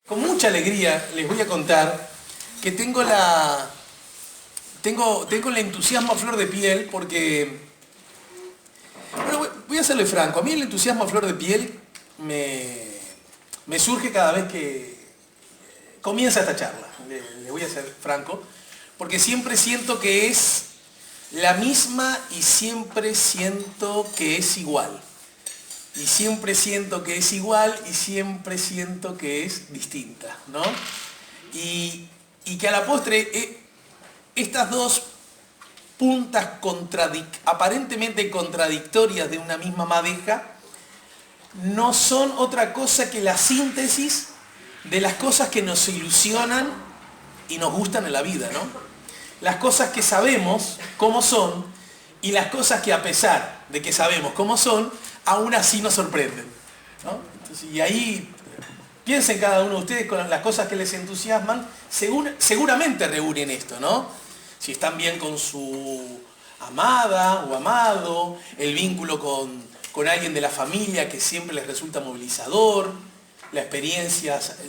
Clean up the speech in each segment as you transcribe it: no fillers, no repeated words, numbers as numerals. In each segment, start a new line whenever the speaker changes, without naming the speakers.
Con mucha alegría les voy a contar que tengo el entusiasmo a flor de piel porque, bueno, voy a serle franco, a mí el entusiasmo a flor de piel me surge cada vez que comienza esta charla, le voy a ser franco, porque siempre siento que es la misma y siempre siento que es igual. Y siempre siento que es igual y siempre siento que es distinta, ¿no? Y que a la postre estas dos puntas aparentemente contradictorias de una misma madeja no son otra cosa que la síntesis de las cosas que nos ilusionan y nos gustan en la vida, ¿no? Las cosas que sabemos cómo son y las cosas que a pesar de que sabemos cómo son, aún así nos sorprenden, ¿no? Entonces, y ahí piensen cada uno de ustedes con las cosas que les entusiasman, seguramente reúnen esto, ¿no? Si están bien con su amada o amado, el vínculo con alguien de la familia que siempre les resulta movilizador,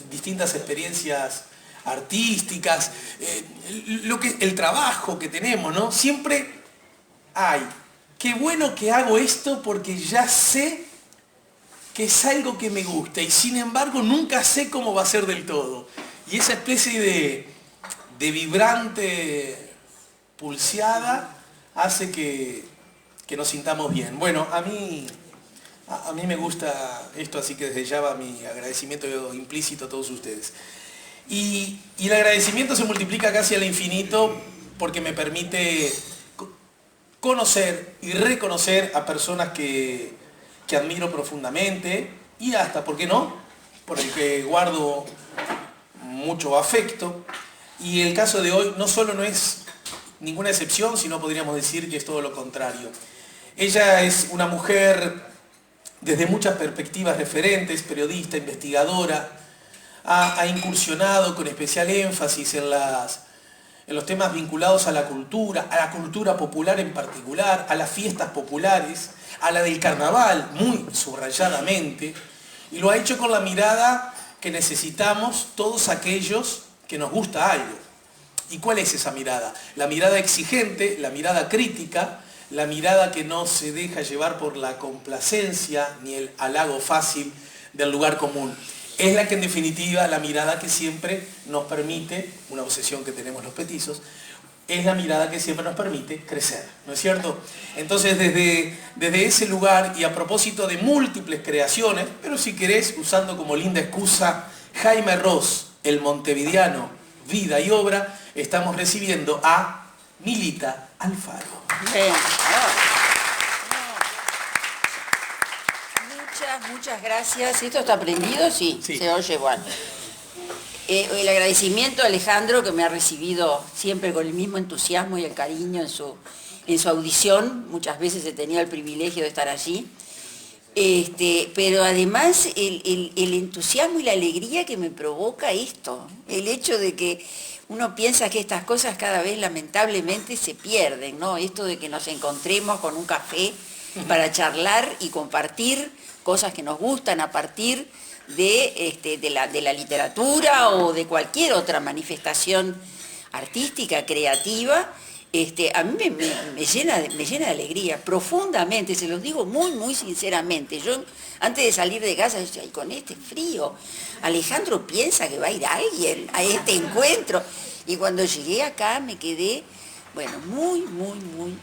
distintas experiencias artísticas, el trabajo que tenemos, ¿no? Siempre hay, qué bueno que hago esto porque ya sé que es algo que me gusta y sin embargo nunca sé cómo va a ser del todo. Y esa especie de vibrante pulseada hace que nos sintamos bien. Bueno, a mí me gusta esto, así que desde ya va mi agradecimiento implícito a todos ustedes. Y el agradecimiento se multiplica casi al infinito porque me permite conocer y reconocer a personas que admiro profundamente y hasta, ¿por qué no?, por el que guardo mucho afecto. Y el caso de hoy no solo no es ninguna excepción, sino podríamos decir que es todo lo contrario. Ella es una mujer desde muchas perspectivas referentes, periodista, investigadora, ha incursionado con especial énfasis en los temas vinculados a la cultura popular en particular, a las fiestas populares, a la del carnaval, muy subrayadamente, y lo ha hecho con la mirada que necesitamos todos aquellos que nos gusta algo. ¿Y cuál es esa mirada? La mirada exigente, la mirada crítica, la mirada que no se deja llevar por la complacencia ni el halago fácil del lugar común. Es la que en definitiva, la mirada que siempre nos permite, una obsesión que tenemos los petizos, es la mirada que siempre nos permite crecer, ¿no es cierto? Entonces desde ese lugar y a propósito de múltiples creaciones, pero si querés, usando como linda excusa Jaime Ross, el montevideano, vida y obra, estamos recibiendo a Milita Alfaro.
Bien. Muchas gracias. ¿Esto está prendido? Sí,
sí.
Se oye igual. El agradecimiento a Alejandro, que me ha recibido siempre con el mismo entusiasmo y el cariño en su audición. Muchas veces he tenido el privilegio de estar allí. Pero además el entusiasmo y la alegría que me provoca esto. El hecho de que uno piensa que estas cosas cada vez lamentablemente se pierden, ¿no? Esto de que nos encontremos con un café para charlar y compartir cosas que nos gustan a partir de la literatura o de cualquier otra manifestación artística, creativa, a mí me llena de alegría, profundamente, se los digo muy sinceramente. Yo, antes de salir de casa, decía, ay, con este frío, Alejandro piensa que va a ir alguien a este encuentro. Y cuando llegué acá me quedé, bueno,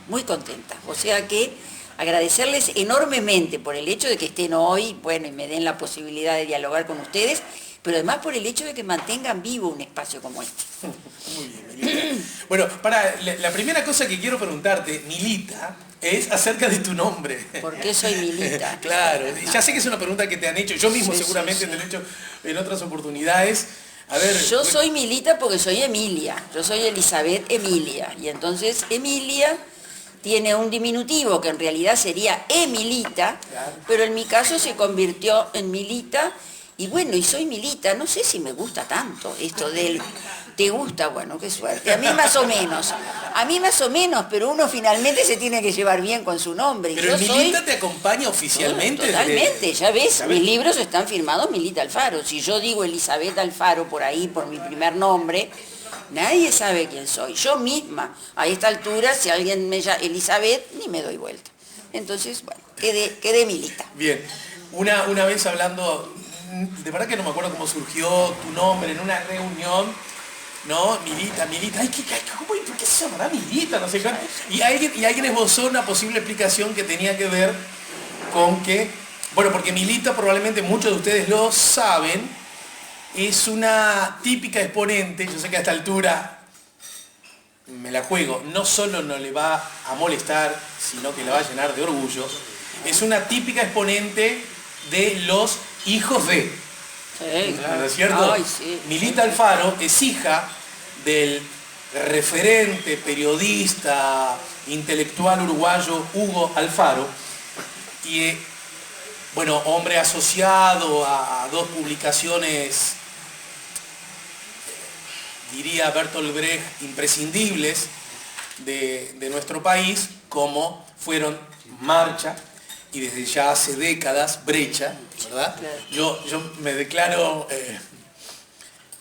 muy contenta. O sea que agradecerles enormemente por el hecho de que estén hoy, bueno, y me den la posibilidad de dialogar con ustedes, pero además por el hecho de que mantengan vivo un espacio como este.
Muy bien, Milita. Bueno, la primera cosa que quiero preguntarte, Milita, es acerca de tu nombre.
¿Por qué soy Milita?
Claro, ya sé que es una pregunta que te han hecho, yo mismo
Sí,
seguramente
sí.
te lo he hecho en otras oportunidades. A ver,
Yo soy Milita porque soy Emilia, yo soy Elizabeth Emilia, y entonces Emilia tiene un diminutivo que en realidad sería Emilita,
claro,
pero en mi caso se convirtió en Milita Y bueno, y soy milita, no sé si me gusta tanto esto del... ¿Te gusta? Bueno, qué suerte. A mí más o menos, pero uno finalmente se tiene que llevar bien con su nombre.
Pero
yo
el Milita te acompaña oficialmente.
Totalmente, ya ves, mis libros están firmados Milita Alfaro. Si yo digo Elizabeth Alfaro por ahí, por mi primer nombre, nadie sabe quién soy. Yo misma, a esta altura, si alguien me llama Elizabeth, ni me doy vuelta. Entonces, bueno, quedé Milita.
Bien, una vez hablando, de verdad que no me acuerdo cómo surgió tu nombre, en una reunión, ¿no? Milita, ay, ¿por qué se llamará Milita? No sé qué. Y alguien esbozó una posible explicación que tenía que ver con que, bueno, porque Milita probablemente muchos de ustedes lo saben, es una típica exponente, yo sé que a esta altura me la juego, no solo no le va a molestar, sino que la va a llenar de orgullo, es una típica exponente de los hijos de...
Sí, claro.
¿No es cierto?
Ay, sí.
Milita Alfaro es hija del referente, periodista, intelectual uruguayo Hugo Alfaro, y bueno, hombre asociado a dos publicaciones, diría Bertolt Brecht, imprescindibles de nuestro país, como fueron Marcha, y desde ya hace décadas, Brecha, ¿verdad?
Claro.
Yo me declaro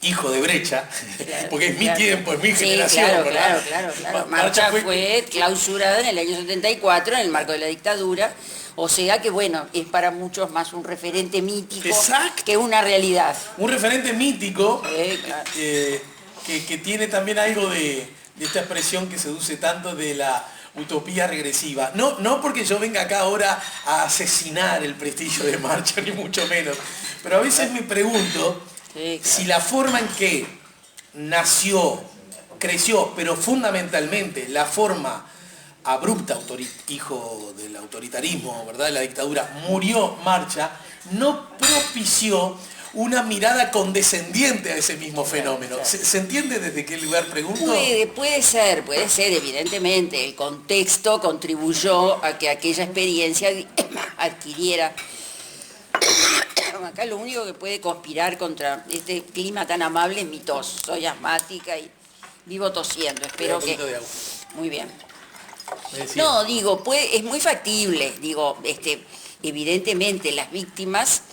hijo de Brecha,
Claro,
porque es mi
claro.
tiempo, es mi
Sí,
generación,
claro,
¿verdad?
claro. Marcha fue clausurada en el año 74 en el marco de la dictadura, o sea que bueno, es para muchos más un referente mítico.
Exacto.
Que una realidad.
Un referente mítico
Claro.
que tiene también algo de esta expresión que seduce tanto de la utopía regresiva. No porque yo venga acá ahora a asesinar el prestigio de Marcha, ni mucho menos, pero a veces me pregunto si la forma en que nació, creció, pero fundamentalmente la forma abrupta, hijo del autoritarismo, ¿verdad?, de la dictadura, murió Marcha, no propició una mirada condescendiente a ese mismo fenómeno.
Claro.
¿Se entiende desde qué lugar pregunto?
Puede ser, evidentemente. El contexto contribuyó a que aquella experiencia adquiriera... Acá lo único que puede conspirar contra este clima tan amable es mi tos. Soy asmática y vivo tosiendo. Espero que... Muy bien. No, digo, es muy factible. Digo, evidentemente las víctimas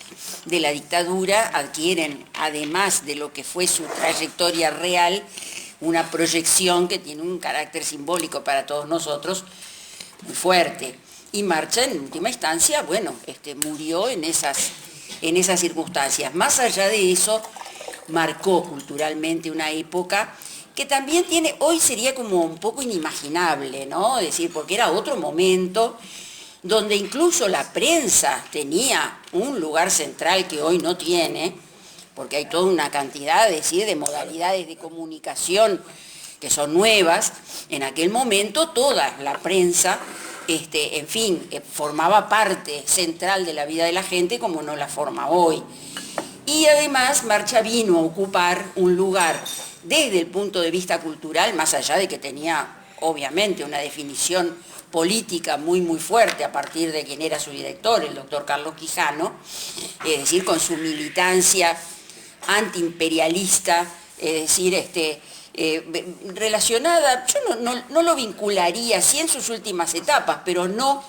de la dictadura adquieren, además de lo que fue su trayectoria real, una proyección que tiene un carácter simbólico para todos nosotros muy fuerte. Y Marcha, en última instancia, bueno, murió en esas circunstancias. Más allá de eso, marcó culturalmente una época que también tiene, hoy sería como un poco inimaginable, ¿no? Es decir, porque era otro momento donde incluso la prensa tenía un lugar central que hoy no tiene, porque hay toda una cantidad de modalidades de comunicación que son nuevas. En aquel momento toda la prensa, formaba parte central de la vida de la gente como no la forma hoy. Y además Marcha vino a ocupar un lugar desde el punto de vista cultural, más allá de que tenía obviamente una definición política muy muy fuerte a partir de quien era su director, el doctor Carlos Quijano, es decir, con su militancia antiimperialista, es decir, relacionada, yo no lo vincularía, sí en sus últimas etapas, pero no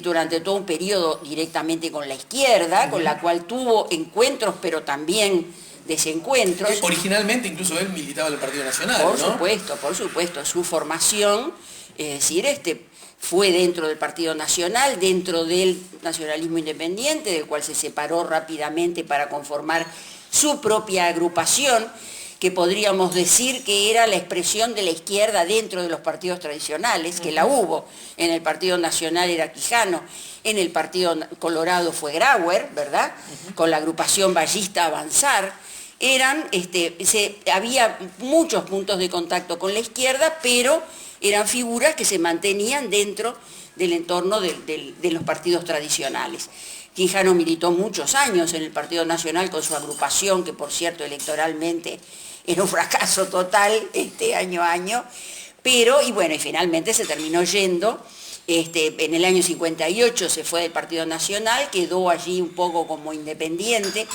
durante todo un periodo directamente con la izquierda, con la cual tuvo encuentros, pero también desencuentros.
Originalmente incluso él militaba en el Partido Nacional,
Por
¿no?
supuesto, su formación, es decir, fue dentro del Partido Nacional, dentro del nacionalismo independiente, del cual se separó rápidamente para conformar su propia agrupación, que podríamos decir que era la expresión de la izquierda dentro de los partidos tradicionales, que la hubo. En el Partido Nacional era Quijano, en el Partido Colorado fue Grauer, ¿verdad? Con la agrupación Ballista Avanzar. Había muchos puntos de contacto con la izquierda, pero eran figuras que se mantenían dentro del entorno de los partidos tradicionales. Quijano militó muchos años en el Partido Nacional con su agrupación, que por cierto electoralmente era un fracaso total año a año, y finalmente se terminó yendo. En el año 58 se fue del Partido Nacional, quedó allí un poco como independiente,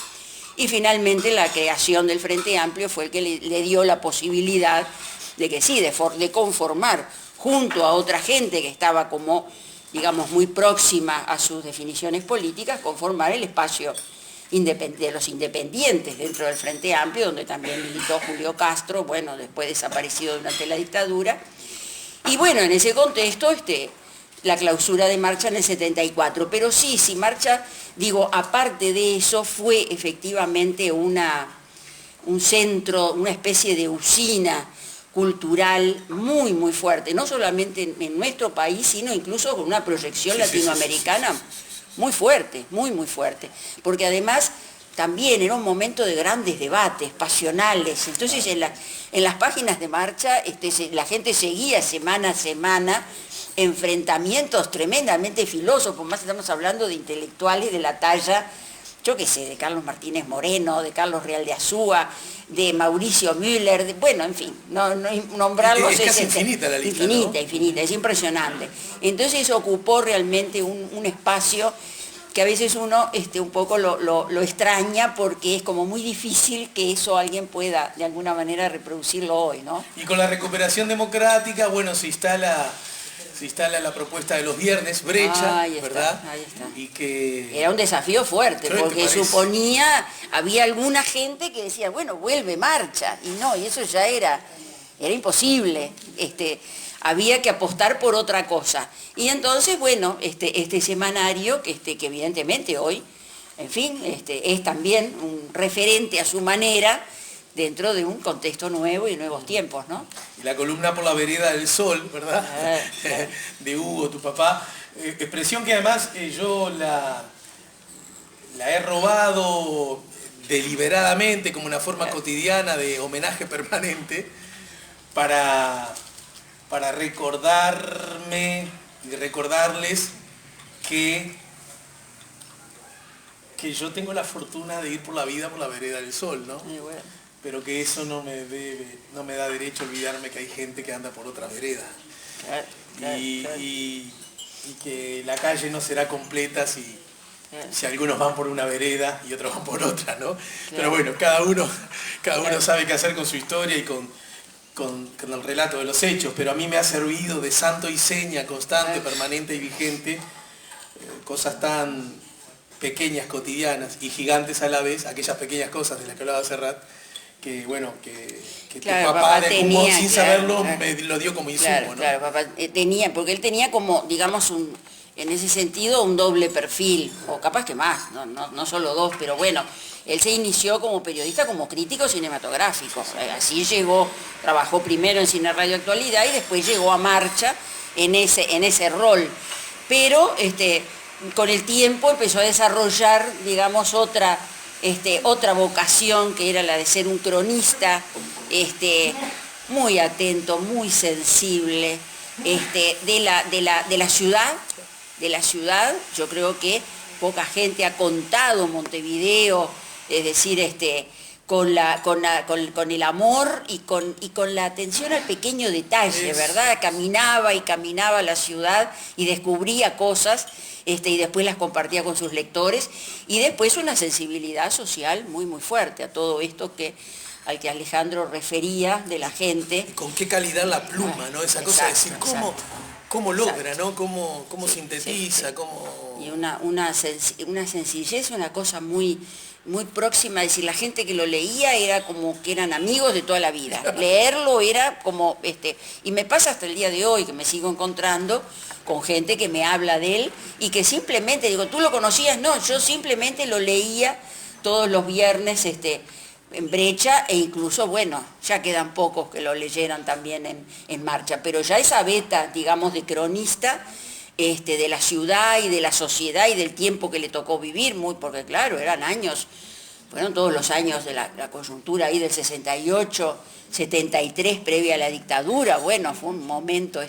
y finalmente la creación del Frente Amplio fue el que le dio la posibilidad de que sí, de conformar junto a otra gente que estaba como, digamos, muy próxima a sus definiciones políticas, conformar el espacio de los independientes dentro del Frente Amplio, donde también militó Julio Castro, bueno, después desaparecido durante la dictadura. Y bueno, en ese contexto, la clausura de Marcha en el 74. Pero sí, Marcha, digo, aparte de eso, fue efectivamente un centro, una especie de usina cultural muy, muy fuerte, no solamente en nuestro país, sino incluso con una proyección latinoamericana muy fuerte, muy, muy fuerte. Porque además también era un momento de grandes debates, pasionales. Entonces en las páginas de Marcha la gente seguía semana a semana enfrentamientos tremendamente filósofos, más estamos hablando de intelectuales de la talla, yo qué sé, de Carlos Martínez Moreno, de Carlos Real de Azúa, de Mauricio Müller, bueno, en fin, nombrarlos
es casi infinita la lista,
infinita,
¿no?
Infinita, es impresionante. Entonces ocupó realmente un espacio que a veces uno un poco lo extraña porque es como muy difícil que eso alguien pueda de alguna manera reproducirlo hoy, ¿no?
Y con la recuperación democrática, bueno, se instala la propuesta de los viernes, brecha,
ahí está,
¿verdad?
Ahí está.
Y que...
Era un desafío fuerte,
¿Qué te
porque
parece?
suponía, había alguna gente que decía, bueno, vuelve Marcha, y no, y eso ya era imposible, había que apostar por otra cosa. Y entonces, bueno, este semanario, que evidentemente hoy, en fin, es también un referente a su manera, dentro de un contexto nuevo y nuevos tiempos, ¿no?
Y la columna Por la vereda del sol, ¿verdad? De Hugo, tu papá. Expresión que además yo la he robado deliberadamente como una forma cotidiana de homenaje permanente para recordarme y recordarles que yo tengo la fortuna de ir por la vida por la vereda del sol, ¿no?
Bueno.
Pero que eso no me da derecho a olvidarme que hay gente que anda por otra vereda. Y que la calle no será completa si algunos van por una vereda y otros van por otra, ¿no? Pero bueno, cada uno sabe qué hacer con su historia y con el relato de los hechos, pero a mí me ha servido de santo y seña constante, permanente y vigente, cosas tan pequeñas, cotidianas y gigantes a la vez, aquellas pequeñas cosas de las que hablaba Serrat, que bueno, que
Claro,
tu papá
papá
de algún modo,
tenía,
sin
claro,
saberlo,
claro.
me lo dio como insumo,
Claro,
¿no?
claro, papá porque él tenía como, digamos, en ese sentido un doble perfil, o capaz que más, no solo dos, pero bueno, él se inició como periodista, como crítico cinematográfico. Así llegó, trabajó primero en Cine Radio Actualidad y después llegó a Marcha en ese rol. Pero con el tiempo empezó a desarrollar, digamos, otra vocación, que era la de ser un cronista, muy atento, muy sensible, de la ciudad. Yo creo que poca gente ha contado Montevideo, es decir, con el amor y con la atención al pequeño detalle, ¿verdad? Caminaba la ciudad y descubría cosas, y después las compartía con sus lectores, y después una sensibilidad social muy, muy fuerte a todo esto al que Alejandro refería de la gente.
Y con qué calidad la pluma, ¿no? Esa cosa de decir, ¿cómo logra, ¿no? ¿Cómo sintetiza? ¿Cómo...
Y una sencillez, una cosa muy, muy próxima, es decir, la gente que lo leía era como que eran amigos de toda la vida. Leerlo era como, y me pasa hasta el día de hoy, que me sigo encontrando con gente que me habla de él y que simplemente, digo, ¿tú lo conocías? No, yo simplemente lo leía todos los viernes, en Brecha, e incluso, bueno, ya quedan pocos que lo leyeran también en Marcha, pero ya esa beta, digamos, de cronista, de la ciudad y de la sociedad y del tiempo que le tocó vivir, porque claro, fueron todos los años de la coyuntura ahí del 68, 73, previa a la dictadura, bueno, fue un momento,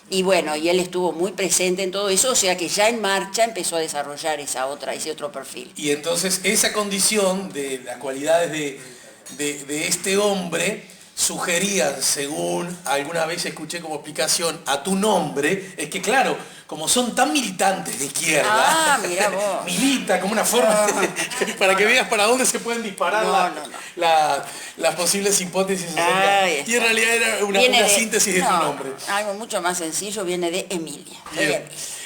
y bueno, y él estuvo muy presente en todo eso, o sea que ya en Marcha empezó a desarrollar ese otro perfil.
Y entonces esa condición de las cualidades de este hombre sugerían, según alguna vez escuché como explicación, a tu nombre, es que claro, como son tan militantes de izquierda,
mirá vos.
milita como una forma para que veas para dónde se pueden disparar las posibles hipótesis. Y en realidad era una síntesis de tu nombre.
Algo mucho más sencillo, viene de Emilia.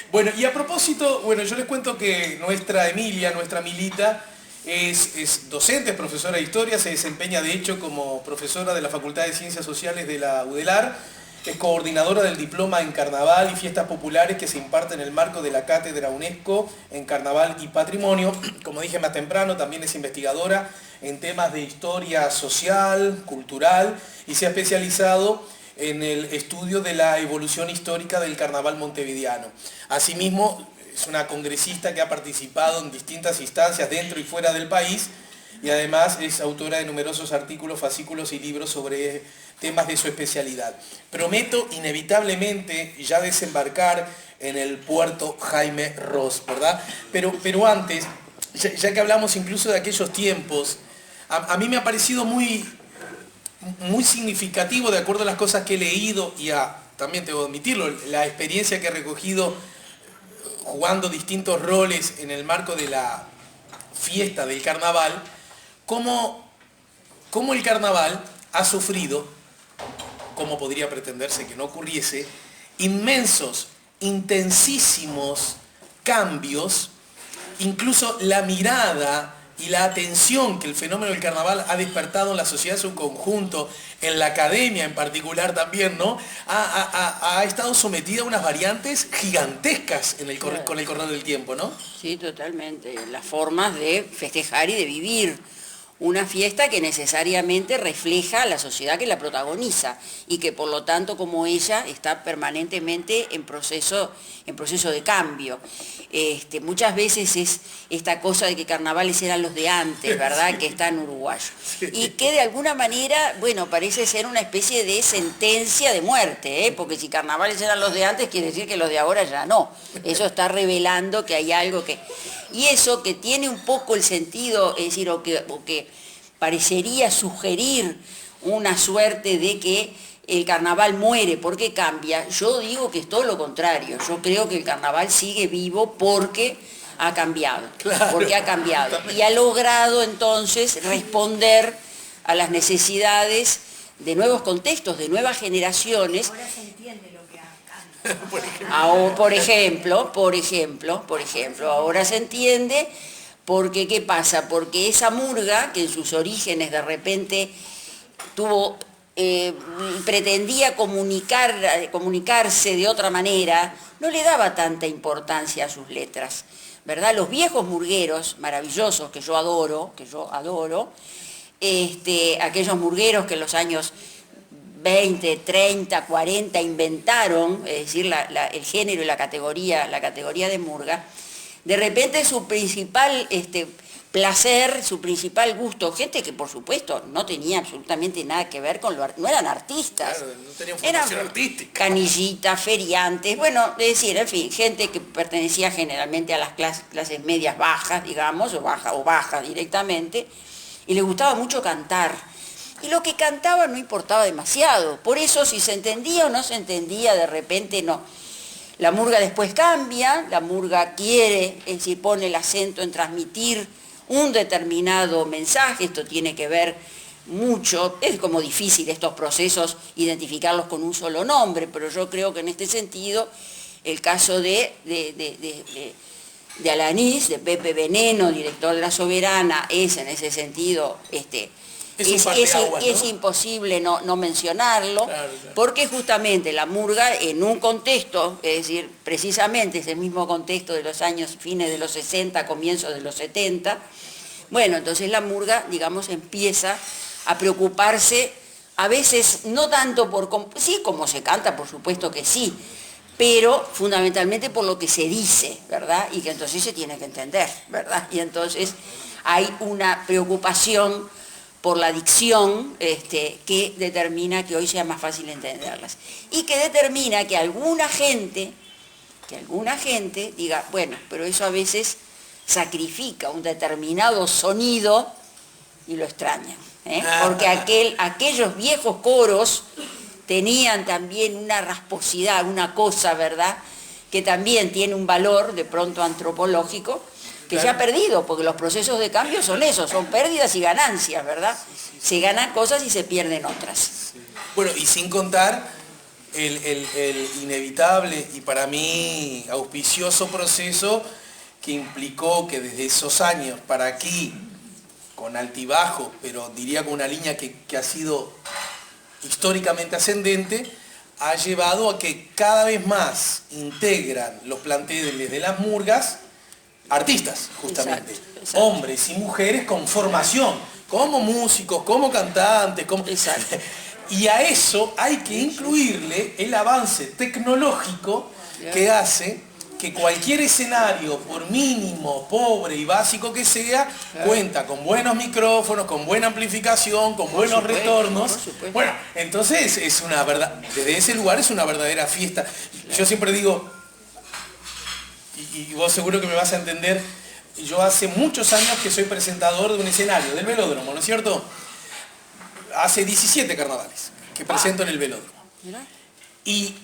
Bueno, y a propósito, bueno, yo les cuento que nuestra Emilia, nuestra Milita, es docente, es profesora de historia, se desempeña de hecho como profesora de la Facultad de Ciencias Sociales de la UDELAR, es coordinadora del diploma en Carnaval y Fiestas Populares que se imparte en el marco de la Cátedra UNESCO en Carnaval y Patrimonio. Como dije más temprano, también es investigadora en temas de historia social, cultural y se ha especializado en el estudio de la evolución histórica del Carnaval montevideano. Asimismo, es una congresista que ha participado en distintas instancias dentro y fuera del país y además es autora de numerosos artículos, fascículos y libros sobre temas de su especialidad. Prometo inevitablemente ya desembarcar en el puerto Jaime Ross, ¿verdad? Pero antes, ya que hablamos incluso de aquellos tiempos, a mí me ha parecido muy significativo, de acuerdo a las cosas que he leído y también tengo que admitirlo, la experiencia que he recogido jugando distintos roles en el marco de la fiesta del carnaval, cómo el carnaval ha sufrido, como podría pretenderse que no ocurriese, inmensos, intensísimos cambios, incluso la mirada y la atención que el fenómeno del carnaval ha despertado en la sociedad en su conjunto, en la academia en particular también, ¿no? Ha estado sometida a unas variantes gigantescas con el correr del tiempo, ¿no?
Sí, totalmente. Las formas de festejar y de vivir una fiesta que necesariamente refleja la sociedad que la protagoniza y que por lo tanto como ella está permanentemente en proceso de cambio. Muchas veces es esta cosa de que carnavales eran los de antes, ¿verdad? Sí. Que está en uruguayo. Sí. Y que de alguna manera, bueno, parece ser una especie de sentencia de muerte, ¿eh? Porque si carnavales eran los de antes, quiere decir que los de ahora ya no. Eso está revelando que hay algo que... Y eso que tiene un poco el sentido, es decir, o que parecería sugerir una suerte de que el carnaval muere porque cambia, yo digo que es todo lo contrario. Yo creo que el carnaval sigue vivo porque ha cambiado,
claro,
porque ha cambiado y ha logrado entonces responder a las necesidades de nuevos contextos, de nuevas generaciones.
Ahora se entiende lo que ha cambiado.
Por ejemplo, ahora se entiende porque, ¿qué pasa? Porque esa murga, que en sus orígenes de repente pretendía comunicarse de otra manera, no le daba tanta importancia a sus letras, ¿verdad? Los viejos murgueros maravillosos que yo adoro, aquellos murgueros que en los años 20, 30, 40 inventaron, es decir, el género y la categoría de murga, de repente su principal placer, su principal gusto, gente que por supuesto no tenía absolutamente nada que ver con no eran artistas,
claro, no tenían formación artística,
canillitas, feriantes, bueno, es decir, en fin, gente que pertenecía generalmente a las clases medias bajas, digamos, o bajas directamente, y le gustaba mucho cantar. Y lo que cantaba no importaba demasiado, por eso si se entendía o no se entendía, de repente no. La murga después cambia, la murga quiere, es decir, pone el acento en transmitir un determinado mensaje, esto tiene que ver mucho, es como difícil estos procesos identificarlos con un solo nombre, pero yo creo que en este sentido el caso de Alanís, de Pepe Veneno, director de La Soberana, es en ese sentido es imposible no mencionarlo, claro. Porque justamente la murga en un contexto, es decir, precisamente ese mismo contexto de los años fines de los 60, comienzos de los 70, bueno, entonces la murga, digamos, empieza a preocuparse, a veces no tanto sí, como se canta, por supuesto que sí, pero fundamentalmente por lo que se dice, ¿verdad? Y que entonces se tiene que entender, ¿verdad? Y entonces hay una preocupación por la dicción que determina que hoy sea más fácil entenderlas. Y que determina que alguna gente diga, bueno, pero eso a veces sacrifica un determinado sonido y lo extrañan, ¿eh? Porque aquellos viejos coros tenían también una rasposidad, una cosa, ¿verdad?, que también tiene un valor de pronto antropológico, que
claro,
se ha perdido, porque los procesos de cambio son esos, son pérdidas y ganancias, ¿verdad? Se ganan cosas y se pierden otras.
Bueno, y sin contar el inevitable y para mí auspicioso proceso que implicó que desde esos años para aquí, con altibajo, pero diría con una línea que ha sido históricamente ascendente, ha llevado a que cada vez más integran los planteles de las murgas artistas, justamente.
Exacto, exacto.
Hombres y mujeres con formación, como músicos, como cantantes, como...
Exacto.
Y a eso hay que incluirle el avance tecnológico que hace que cualquier escenario, por mínimo, pobre y básico que sea, cuenta con buenos micrófonos, con buena amplificación, con buenos retornos. Bueno, entonces es una verdad, desde ese lugar es una verdadera fiesta. Yo siempre digo, y vos seguro que me vas a entender, yo hace muchos años que soy presentador de un escenario, del Velódromo, ¿no es cierto? Hace 17 carnavales que presento en el Velódromo. Y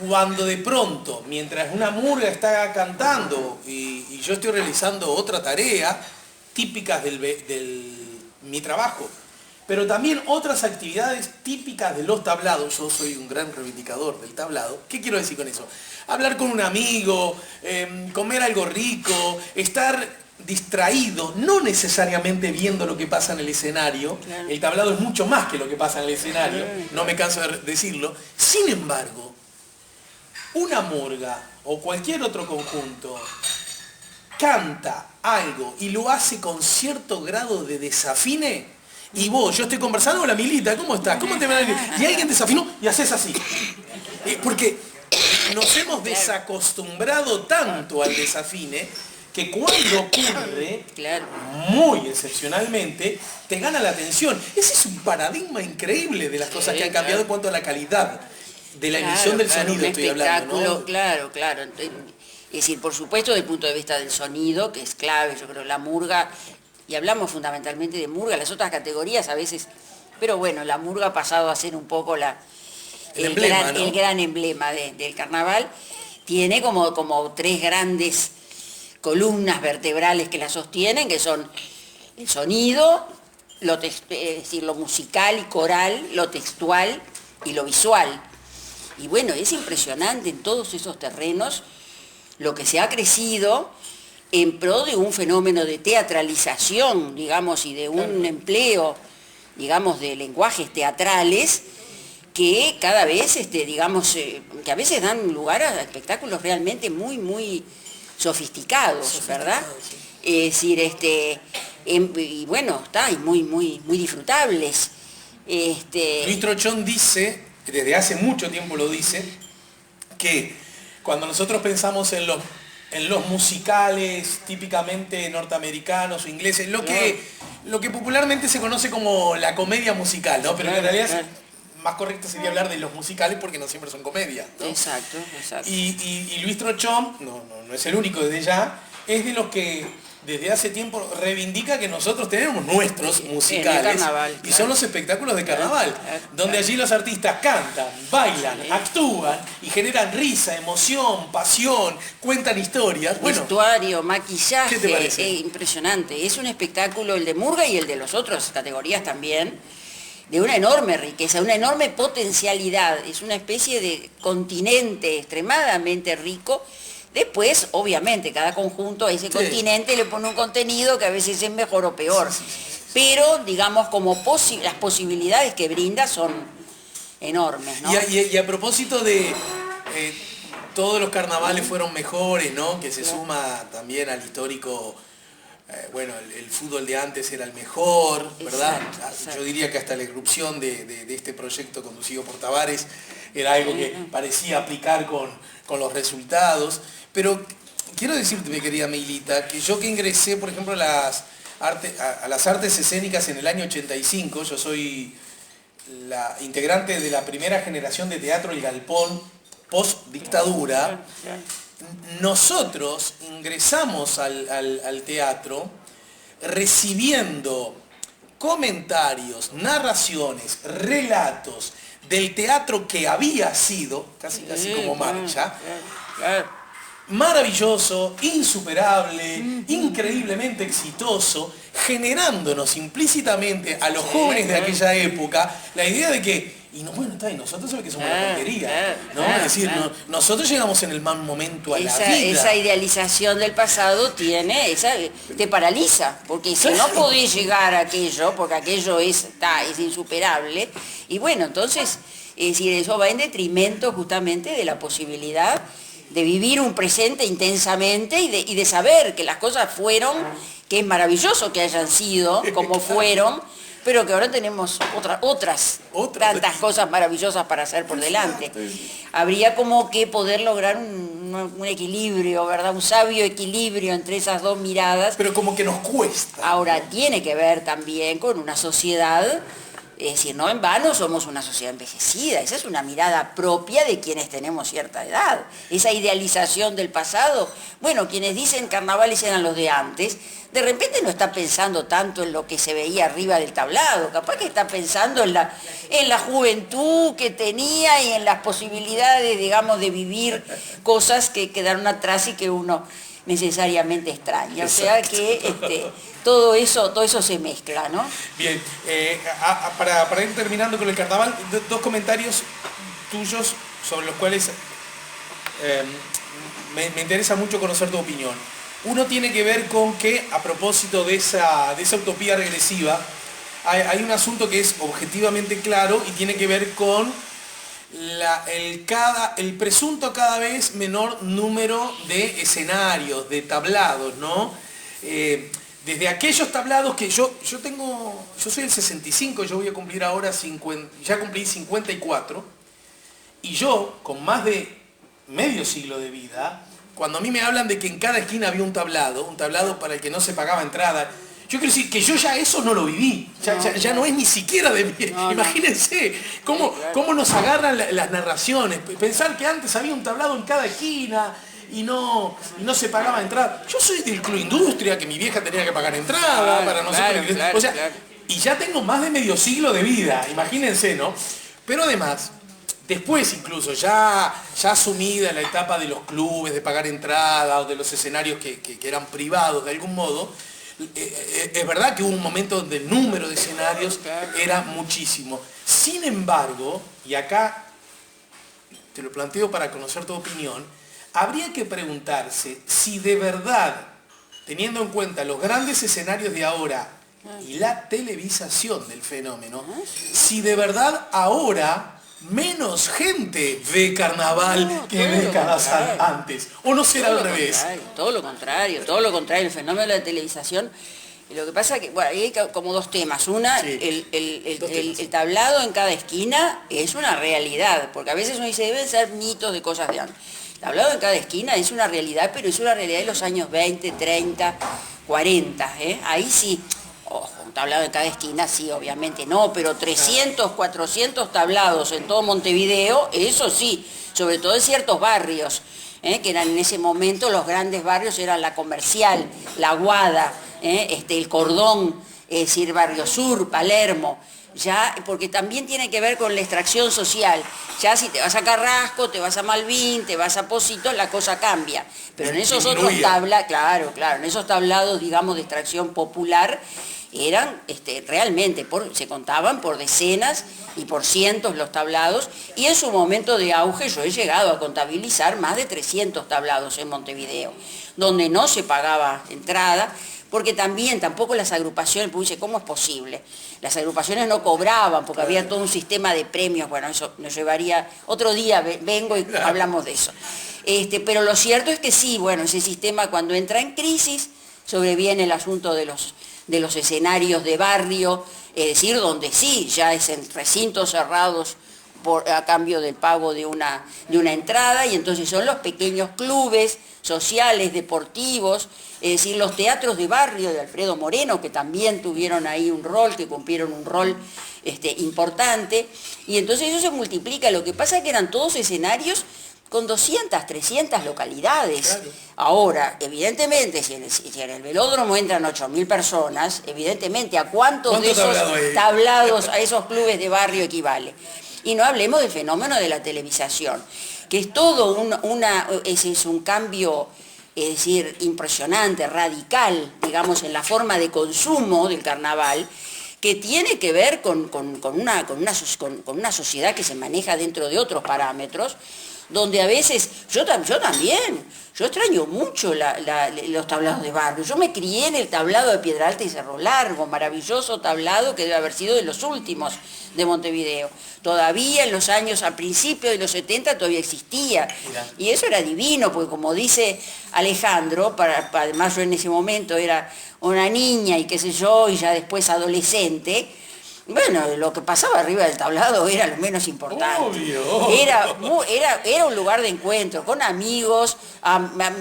cuando de pronto, mientras una murga está cantando y yo estoy realizando otra tarea, típicas mi trabajo, pero también otras actividades típicas de los tablados, yo soy un gran reivindicador del tablado. ¿Qué quiero decir con eso? Hablar con un amigo, comer algo rico, estar distraído, no necesariamente viendo lo que pasa en el escenario. Claro. El tablado es mucho más que lo que pasa en el escenario, no me canso de decirlo. Sin embargo, una murga o cualquier otro conjunto canta algo y lo hace con cierto grado de desafine, y vos, yo estoy conversando con la Milita, ¿cómo estás? ¿Cómo te va? Y alguien desafinó y haces así. Porque nos hemos desacostumbrado tanto al desafine que cuando ocurre, muy excepcionalmente, te gana la atención. Ese es un paradigma increíble de las cosas que han cambiado en cuanto a la calidad de la emisión del sonido, estoy hablando, ¿no?
Claro. Es decir, por supuesto, desde el punto de vista del sonido, que es clave, yo creo, la murga, y hablamos fundamentalmente de murga, las otras categorías a veces, pero bueno, la murga ha pasado a ser un poco el gran emblema del carnaval. Tiene como tres grandes columnas vertebrales que la sostienen, que son el sonido, es decir, lo musical y coral, lo textual y lo visual. Y bueno, es impresionante en todos esos terrenos lo que se ha crecido en pro de un fenómeno de teatralización, digamos, y de un empleo, digamos, de lenguajes teatrales que cada vez, digamos, que a veces dan lugar a espectáculos realmente muy, muy sofisticados, ¿verdad? Es decir, y bueno, y muy, muy, muy disfrutables.
Luis Trochón dice, desde hace mucho tiempo lo dice, que cuando nosotros pensamos en los musicales típicamente norteamericanos o ingleses, lo que popularmente se conoce como la comedia musical, ¿no? Pero en realidad más correcto sería hablar de los musicales porque no siempre son comedia, ¿no?
Exacto.
Y Luis Trochón, no es el único desde ya, es de los que desde hace tiempo reivindica que nosotros tenemos nuestros musicales
carnaval,
y son los espectáculos de carnaval, donde allí los artistas cantan, bailan, actúan y generan risa, emoción, pasión, cuentan historias. Bueno,
vestuario, maquillaje,
¿qué te parece?
Impresionante. Es un espectáculo, el de murga y el de las otras categorías también, de una enorme riqueza, una enorme potencialidad. Es una especie de continente extremadamente rico. Después, obviamente, cada conjunto a ese continente le pone un contenido que a veces es mejor o peor. Pero, digamos, como las posibilidades que brinda son enormes, ¿no?
Y a propósito de todos los carnavales fueron mejores, ¿no? Que se suma también al histórico, bueno, el fútbol de antes era el mejor, ¿verdad? Exacto. Yo diría que hasta la irrupción de este proyecto conducido por Tavares era algo que parecía aplicar con los resultados. Pero quiero decirte, mi querida Milita, que yo que ingresé, por ejemplo, a las artes escénicas en el año 85, yo soy la integrante de la primera generación de teatro El Galpón post-dictadura. Nosotros ingresamos al teatro recibiendo comentarios, narraciones, relatos del teatro que había sido, casi como marcha, maravilloso, insuperable, increíblemente exitoso, generándonos implícitamente a los jóvenes de aquella época la idea de que, y no, bueno, está bien, nosotros sabemos que somos una porquería, ¿no? Es decir, nosotros llegamos en el mal momento a la vida.
Esa idealización del pasado te paraliza, porque si no podés llegar a aquello, porque aquello es insuperable, y bueno, entonces, es decir, eso va en detrimento justamente de la posibilidad de vivir un presente intensamente y de saber que las cosas fueron, que es maravilloso que hayan sido como fueron, pero que ahora tenemos otras tantas cosas maravillosas para hacer por delante. Habría como que poder lograr un equilibrio, ¿verdad? Un sabio equilibrio entre esas dos miradas.
Pero como que nos cuesta.
Ahora, tiene que ver también con una sociedad. Es decir, no en vano somos una sociedad envejecida, esa es una mirada propia de quienes tenemos cierta edad. Esa idealización del pasado, bueno, quienes dicen carnavales eran los de antes, de repente no está pensando tanto en lo que se veía arriba del tablado, capaz que está pensando en la juventud que tenía y en las posibilidades, digamos, de vivir cosas que quedaron atrás y que uno necesariamente extraña. O sea que todo eso se mezcla, ¿no?
Bien, para ir terminando con el carnaval, dos comentarios tuyos sobre los cuales me interesa mucho conocer tu opinión. Uno tiene que ver con que, a propósito de esa utopía regresiva, hay un asunto que es objetivamente claro y tiene que ver con el presunto cada vez menor número de escenarios, de tablados, ¿no? Desde aquellos tablados que yo soy del 65, yo voy a cumplir ahora 50, ya cumplí 54, y yo, con más de medio siglo de vida, cuando a mí me hablan de que en cada esquina había un tablado para el que no se pagaba entrada, yo quiero decir que yo ya eso no lo viví, ya no es ni siquiera de mí. Imagínense cómo nos agarran las narraciones, pensar que antes había un tablado en cada esquina, y no se pagaba entrada. Yo soy del Club Industria, que mi vieja tenía que pagar entrada para no sé. O sea, y ya tengo más de medio siglo de vida, imagínense, ¿no? Pero además, después incluso, ya asumida la etapa de los clubes, de pagar entrada, o de los escenarios que eran privados de algún modo, es verdad que hubo un momento donde el número de escenarios era muchísimo. Sin embargo, y acá te lo planteo para conocer tu opinión, habría que preguntarse si de verdad, teniendo en cuenta los grandes escenarios de ahora y la televisación del fenómeno, si de verdad ahora menos gente ve carnaval que décadas antes, o no será al revés.
Todo lo contrario, el fenómeno de la televisación. Y lo que pasa es que, bueno, hay como dos temas. Una, el tablado en cada esquina es una realidad, porque a veces uno dice, deben ser mitos de cosas de antes. El tablado en cada esquina es una realidad, pero es una realidad de los años 20, 30, 40. Ahí sí, ojo, un tablado en cada esquina, sí, obviamente no, pero 300, 400 tablados en todo Montevideo, eso sí, sobre todo en ciertos barrios, que eran en ese momento los grandes barrios, eran la Comercial, la Aguada, el Cordón, es decir, Barrio Sur, Palermo. Ya, porque también tiene que ver con la extracción social. Ya si te vas a Carrasco, te vas a Malvin, te vas a Pocitos, la cosa cambia. Pero en esos otros tablados, claro, en esos tablados, digamos, de extracción popular, eran realmente, se contaban por decenas y por cientos los tablados, y en su momento de auge yo he llegado a contabilizar más de 300 tablados en Montevideo, donde no se pagaba entrada, porque tampoco las agrupaciones, pues dice, ¿cómo es posible? Las agrupaciones no cobraban, porque había todo un sistema de premios, bueno, eso nos llevaría, otro día vengo y hablamos de eso. Pero lo cierto es que sí, bueno, ese sistema cuando entra en crisis, sobreviene el asunto de los escenarios de barrio, es decir, donde sí, ya es en recintos cerrados a cambio del pago de una entrada, y entonces son los pequeños clubes sociales, deportivos, es decir, los teatros de barrio de Alfredo Moreno, que también tuvieron ahí un rol, que cumplieron un rol importante, y entonces eso se multiplica. Lo que pasa es que eran todos escenarios con 200, 300 localidades.
Claro.
Ahora, evidentemente, si en el velódromo entran 8.000 personas, evidentemente, ¿a cuántos de esos tablados, a esos clubes de barrio equivale? Y no hablemos del fenómeno de la televisación, que es todo es un cambio, es decir, impresionante, radical, digamos, en la forma de consumo del carnaval, que tiene que ver con una sociedad que se maneja dentro de otros parámetros, donde a veces, yo también, yo extraño mucho los tablados de barrio. Yo me crié en el tablado de Piedra Alta y Cerro Largo, maravilloso tablado que debe haber sido de los últimos de Montevideo. Todavía en los años, a principios de los 70 todavía existía.
Mirá.
Y eso era divino, porque como dice Alejandro, además yo en ese momento era una niña y qué sé yo, y ya después adolescente, bueno, lo que pasaba arriba del tablado era lo menos importante.
Obvio.
Era un lugar de encuentro con amigos,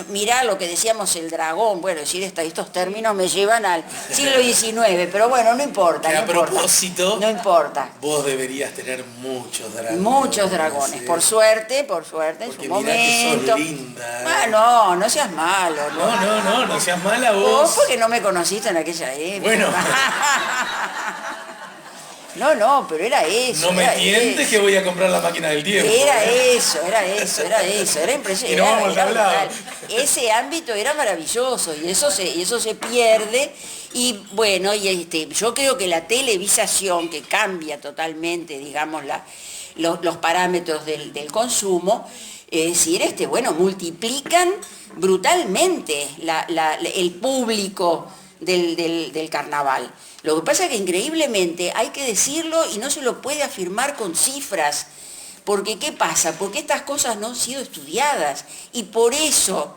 mirá lo que decíamos el dragón, bueno, decir estos términos me llevan al siglo XIX, pero bueno, no importa.
Que
no
a
importa,
propósito,
no importa.
vos deberías tener muchos dragones.
Muchos dragones, por suerte, en
porque
su
mirá que
momento.
sos linda.
No seas malo.
No seas mala vos.
Vos porque no me conociste en aquella época.
Bueno.
No, pero era eso.
No me
era
tientes
eso.
que voy a comprar la máquina del tiempo.
Era impresionante.
Y no vamos al tablado.
Ese ámbito era maravilloso y eso se pierde. Y bueno, yo creo que la televisación, que cambia totalmente, digamos, los parámetros del consumo, es decir, multiplican brutalmente el público del carnaval. Lo que pasa es que increíblemente hay que decirlo y no se lo puede afirmar con cifras, porque ¿qué pasa? Porque estas cosas no han sido estudiadas y por eso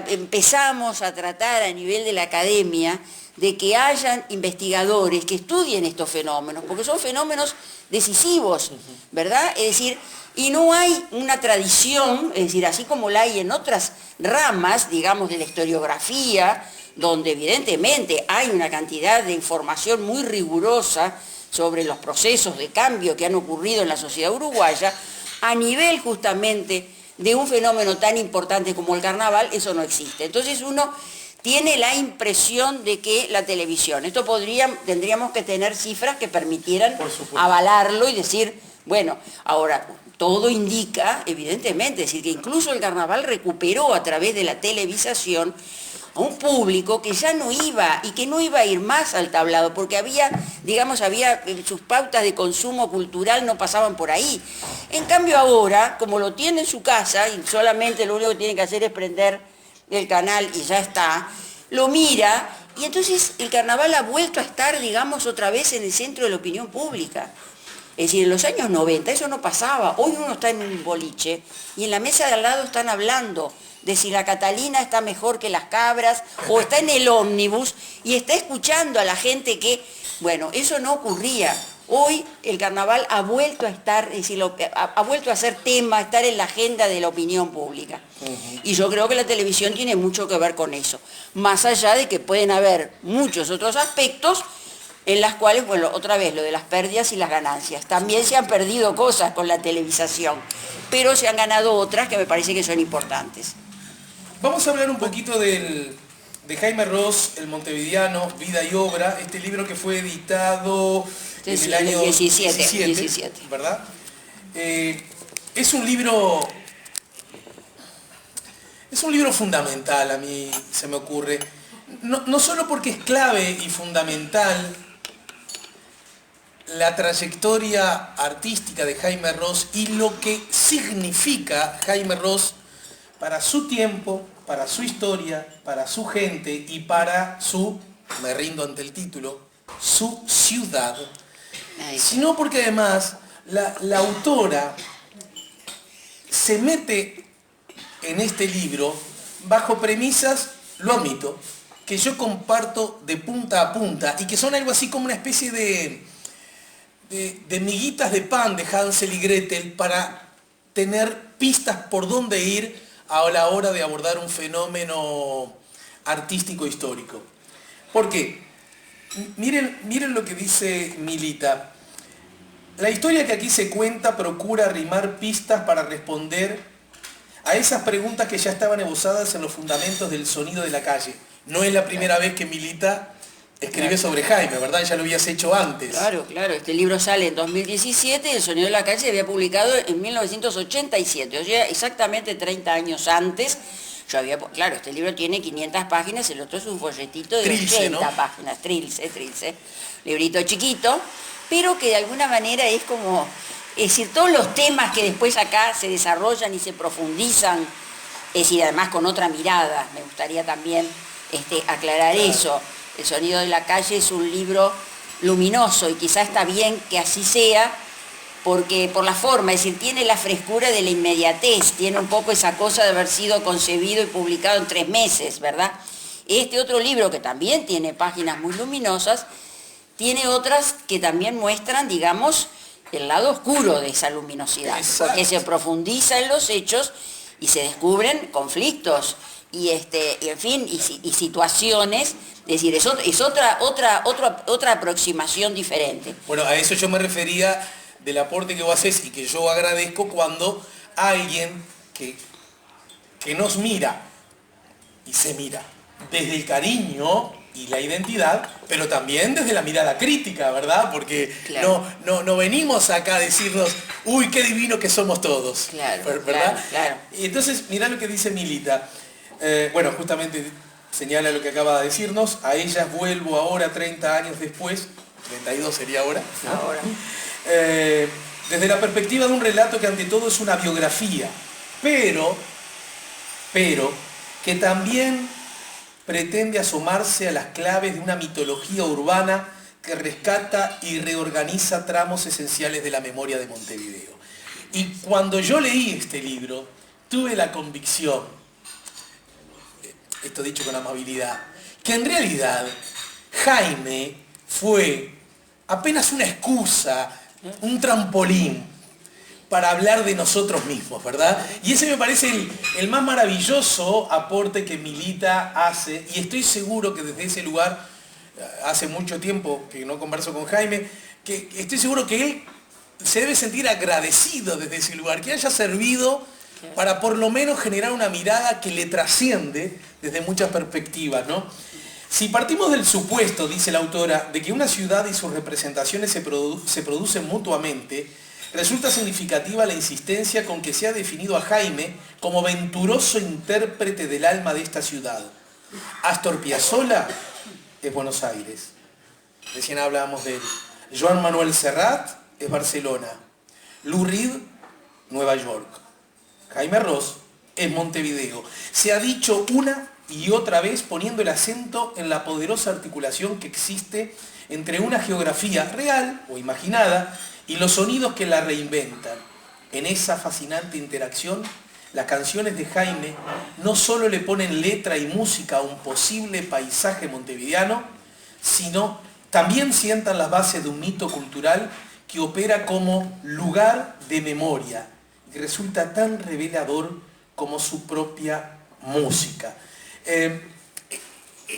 empezamos a tratar a nivel de la academia de que hayan investigadores que estudien estos fenómenos, porque son fenómenos decisivos, ¿verdad? Es decir, y no hay una tradición, es decir, así como la hay en otras ramas, digamos, de la historiografía, donde evidentemente hay una cantidad de información muy rigurosa sobre los procesos de cambio que han ocurrido en la sociedad uruguaya, a nivel justamente de un fenómeno tan importante como el carnaval, eso no existe. Entonces uno tiene la impresión de que la televisión, tendríamos que tener cifras que permitieran avalarlo y decir, bueno, ahora, todo indica, evidentemente, es decir, que incluso el carnaval recuperó a través de la televisación a un público que ya no iba y que no iba a ir más al tablado, porque había sus pautas de consumo cultural no pasaban por ahí. En cambio ahora, como lo tiene en su casa y solamente lo único que tiene que hacer es prender el canal y ya está, lo mira y entonces el carnaval ha vuelto a estar, digamos, otra vez en el centro de la opinión pública. Es decir, en los años 90 eso no pasaba. Hoy uno está en un boliche y en la mesa de al lado están hablando de si la Catalina está mejor que las cabras, o está en el ómnibus y está escuchando a la gente que, bueno, eso no ocurría. Hoy el carnaval ha vuelto a estar, es decir, ha vuelto a ser tema, a estar en la agenda de la opinión pública. Y yo creo que la televisión tiene mucho que ver con eso. Más allá de que pueden haber muchos otros aspectos en las cuales, bueno, otra vez, lo de las pérdidas y las ganancias. También se han perdido cosas con la televisación, pero se han ganado otras que me parece que son importantes.
Vamos a hablar un poquito de Jaime Ross, el montevideano, Vida y Obra, este libro que fue editado en el año 17, ¿verdad? Es un libro fundamental, a mí se me ocurre, no solo porque es clave y fundamental la trayectoria artística de Jaime Ross y lo que significa Jaime Ross para su tiempo, para su historia, para su gente y para me rindo ante el título, su ciudad, sino porque además la autora se mete en este libro bajo premisas, lo admito, que yo comparto de punta a punta y que son algo así como una especie de miguitas de pan de Hansel y Gretel para tener pistas por dónde ir a la hora de abordar un fenómeno artístico histórico. ¿Por qué? Miren lo que dice Milita. La historia que aquí se cuenta procura arrimar pistas para responder a esas preguntas que ya estaban esbozadas en los fundamentos del sonido de la calle. No es la primera vez que Milita escribe sobre Jaime, ¿verdad? Ya lo habías hecho antes.
Claro, claro. Este libro sale en 2017 y El sonido de la calle se había publicado en 1987, o sea, exactamente 30 años antes. Claro, este libro tiene 500 páginas, el otro es un folletito de
Trilce,
80
¿no?
páginas, Trilce, librito chiquito, pero que de alguna manera es como, es decir, todos los temas que después acá se desarrollan y se profundizan, es decir, además con otra mirada, me gustaría también aclarar eso. El sonido de la calle es un libro luminoso y quizá está bien que así sea, porque por la forma, es decir, tiene la frescura de la inmediatez, tiene un poco esa cosa de haber sido concebido y publicado en 3 meses, ¿verdad? Este otro libro, que también tiene páginas muy luminosas, tiene otras que también muestran, digamos, el lado oscuro de esa luminosidad,
Exacto.
porque se profundiza en los hechos y se descubren conflictos y en fin, y situaciones, es decir, es otra aproximación diferente.
Bueno, a eso yo me refería del aporte que vos haces y que yo agradezco cuando alguien que nos mira y se mira desde el cariño y la identidad, pero también desde la mirada crítica, ¿verdad? Porque
Claro.
no venimos acá a decirnos, uy, qué divino que somos todos,
Claro,
¿verdad?
claro.
Y entonces, mirá lo que dice Milita. Bueno, justamente señala lo que acaba de decirnos, a ellas vuelvo ahora 30 años después, 32 sería ahora, ¿no?
Ahora.
Desde la perspectiva de un relato que ante todo es una biografía, pero que también pretende asomarse a las claves de una mitología urbana que rescata y reorganiza tramos esenciales de la memoria de Montevideo. Y cuando yo leí este libro, tuve la convicción, esto dicho con amabilidad, que en realidad Jaime fue apenas una excusa, un trampolín para hablar de nosotros mismos, ¿verdad? Y ese me parece el más maravilloso aporte que Milita hace, y estoy seguro que desde ese lugar, hace mucho tiempo que no converso con Jaime, que estoy seguro que él se debe sentir agradecido desde ese lugar, que haya servido para por lo menos generar una mirada que le trasciende desde muchas perspectivas, ¿no? Si partimos del supuesto, dice la autora, de que una ciudad y sus representaciones se producen mutuamente, resulta significativa la insistencia con que se ha definido a Jaime como venturoso intérprete del alma de esta ciudad. Astor Piazzolla es Buenos Aires. Recién hablábamos de él. Joan Manuel Serrat es Barcelona. Lou Reed, Nueva York. Jaime Ross es Montevideo. Se ha dicho una y otra vez poniendo el acento en la poderosa articulación que existe entre una geografía real o imaginada y los sonidos que la reinventan. En esa fascinante interacción, las canciones de Jaime no solo le ponen letra y música a un posible paisaje montevideano, sino también sientan las bases de un mito cultural que opera como lugar de memoria y resulta tan revelador como su propia música.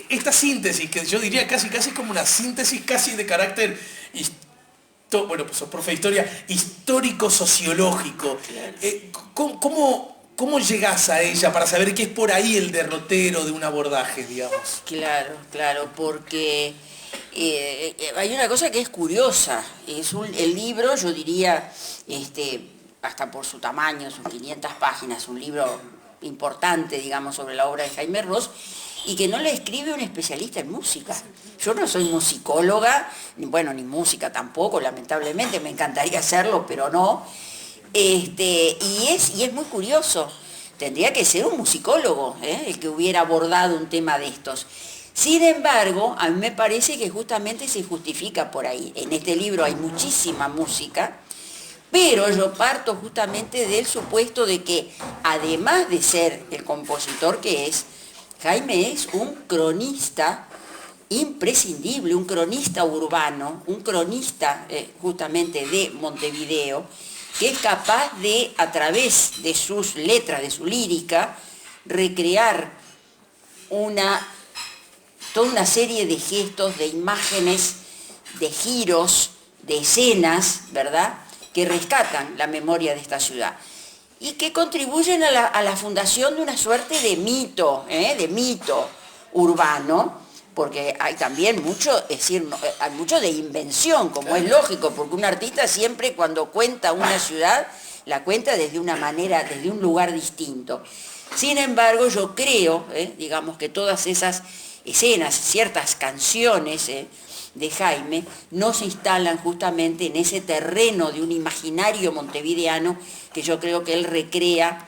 Esta síntesis, que yo diría casi como una síntesis casi de carácter bueno, pues sos profe de historia, histórico-sociológico. ¿Cómo llegás a ella para saber que es por ahí el derrotero de un abordaje, digamos?
Claro, porque hay una cosa que es curiosa. El libro, yo diría, hasta por su tamaño, sus 500 páginas, un libro importante, digamos, sobre la obra de Jaime Ross, y que no le escribe un especialista en música. Yo no soy musicóloga, ni música tampoco, lamentablemente, me encantaría hacerlo, pero no. Y es muy curioso. Tendría que ser un musicólogo, el que hubiera abordado un tema de estos. Sin embargo, a mí me parece que justamente se justifica por ahí. En este libro hay muchísima música, pero yo parto justamente del supuesto de que, además de ser el compositor que es, Jaime es un cronista imprescindible, un cronista urbano, un cronista justamente de Montevideo, que es capaz de, a través de sus letras, de su lírica, recrear toda una serie de gestos, de imágenes, de giros, de escenas, ¿verdad?, que rescatan la memoria de esta ciudad. y que contribuyen a la fundación de una suerte de mito urbano, porque hay también mucho, es decir, hay mucho de invención, como es lógico, porque un artista siempre cuando cuenta una ciudad, la cuenta desde una manera, desde un lugar distinto. Sin embargo, yo creo, digamos, que todas esas escenas, ciertas canciones de Jaime, no se instalan justamente en ese terreno de un imaginario montevideano que yo creo que él recrea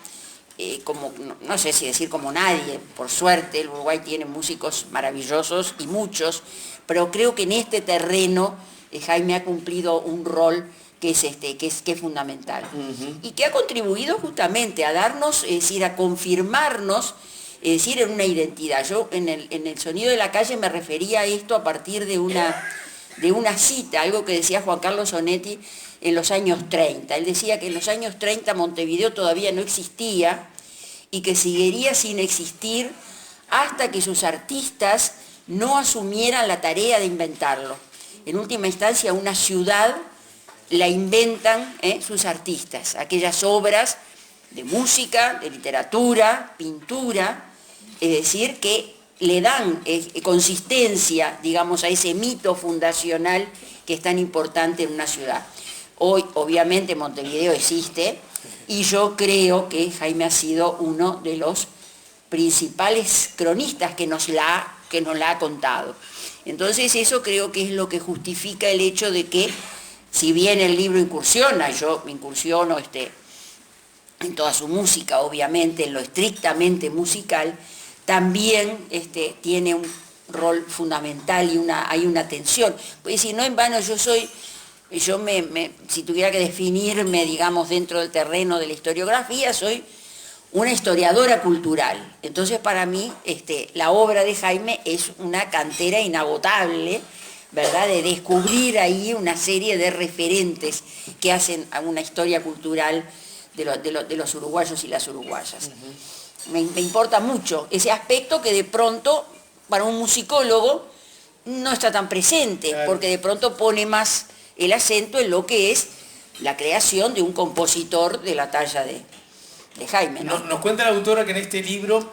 como, no sé si decir como nadie, por suerte el Uruguay tiene músicos maravillosos y muchos, pero creo que en este terreno Jaime ha cumplido un rol que es fundamental. Y que ha contribuido justamente a darnos, es decir, a confirmarnos, es decir, en una identidad. Yo en el Sonido de la Calle me refería a esto a partir de una cita, algo que decía Juan Carlos Onetti en los años 30. Él decía que en los años 30 Montevideo todavía no existía y que seguiría sin existir hasta que sus artistas no asumieran la tarea de inventarlo. En última instancia, una ciudad la inventan sus artistas, aquellas obras de música, de literatura, pintura, es decir, que le dan consistencia, digamos, a ese mito fundacional que es tan importante en una ciudad. Hoy, obviamente, Montevideo existe y yo creo que Jaime ha sido uno de los principales cronistas que nos la ha contado. Entonces, eso creo que es lo que justifica el hecho de que, si bien el libro incursiona, yo me incursiono en toda su música, obviamente, en lo estrictamente musical, también tiene un rol fundamental y hay una tensión. Pues si no en vano si tuviera que definirme, digamos, dentro del terreno de la historiografía, soy una historiadora cultural. Entonces, para mí, la obra de Jaime es una cantera inagotable, ¿verdad?, de descubrir ahí una serie de referentes que hacen a una historia cultural de los uruguayos y las uruguayas. Me importa mucho ese aspecto que de pronto, para un musicólogo, no está tan presente, claro, porque de pronto pone más el acento en lo que es la creación de un compositor de la talla de Jaime, ¿no?
Nos cuenta la autora que en este libro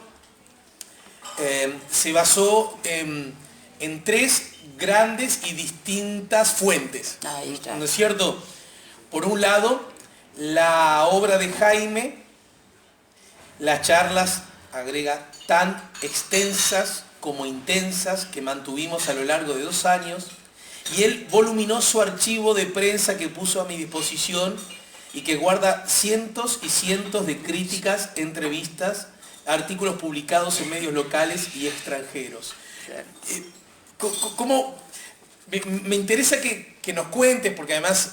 se basó en tres grandes y distintas fuentes.
Ahí está.
¿No es cierto? Por un lado, la obra de Jaime, las charlas, agrega, tan extensas como intensas que mantuvimos a lo largo de 2 años, y el voluminoso archivo de prensa que puso a mi disposición y que guarda cientos y cientos de críticas, entrevistas, artículos publicados en medios locales y extranjeros. Me interesa que nos cuentes, porque además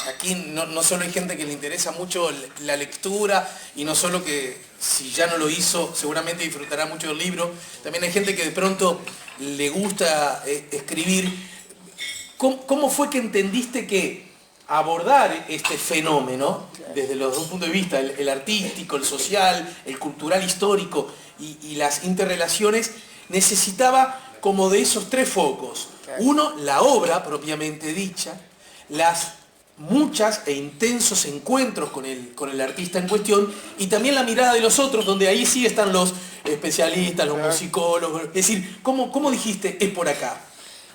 aquí no solo hay gente que le interesa mucho la lectura, y no solo que si ya no lo hizo seguramente disfrutará mucho del libro, también hay gente que de pronto le gusta escribir. ¿Cómo fue que entendiste que abordar este fenómeno desde los dos puntos de vista, el artístico, el social, el cultural histórico y las interrelaciones, necesitaba como de esos 3 focos? Uno, la obra propiamente dicha, las muchas e intensos encuentros con el artista en cuestión, y también la mirada de los otros, donde ahí sí están los especialistas, los musicólogos. Es decir, ¿cómo dijiste, es por acá?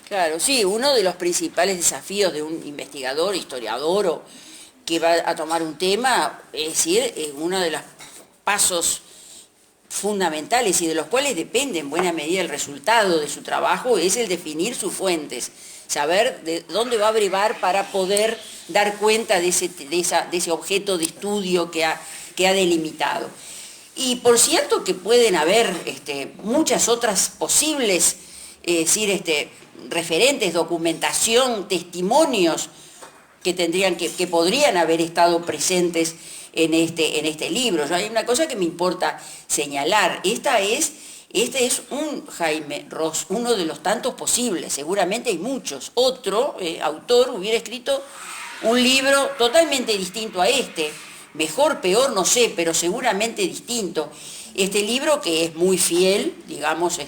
Claro, sí, uno de los principales desafíos de un investigador, historiador, o que va a tomar un tema, es decir, uno de los pasos fundamentales y de los cuales depende en buena medida el resultado de su trabajo, es el definir sus fuentes, saber de dónde va a brevar para poder dar cuenta de ese objeto de estudio que ha delimitado. Y por cierto que pueden haber muchas otras posibles, referentes, documentación, testimonios que podrían haber estado presentes en este libro. Hay una cosa que me importa señalar. Este es un Jaime Ross, uno de los tantos posibles, seguramente hay muchos. Otro autor hubiera escrito un libro totalmente distinto a este, mejor, peor, no sé, pero seguramente distinto. Este libro, que es muy fiel, digamos,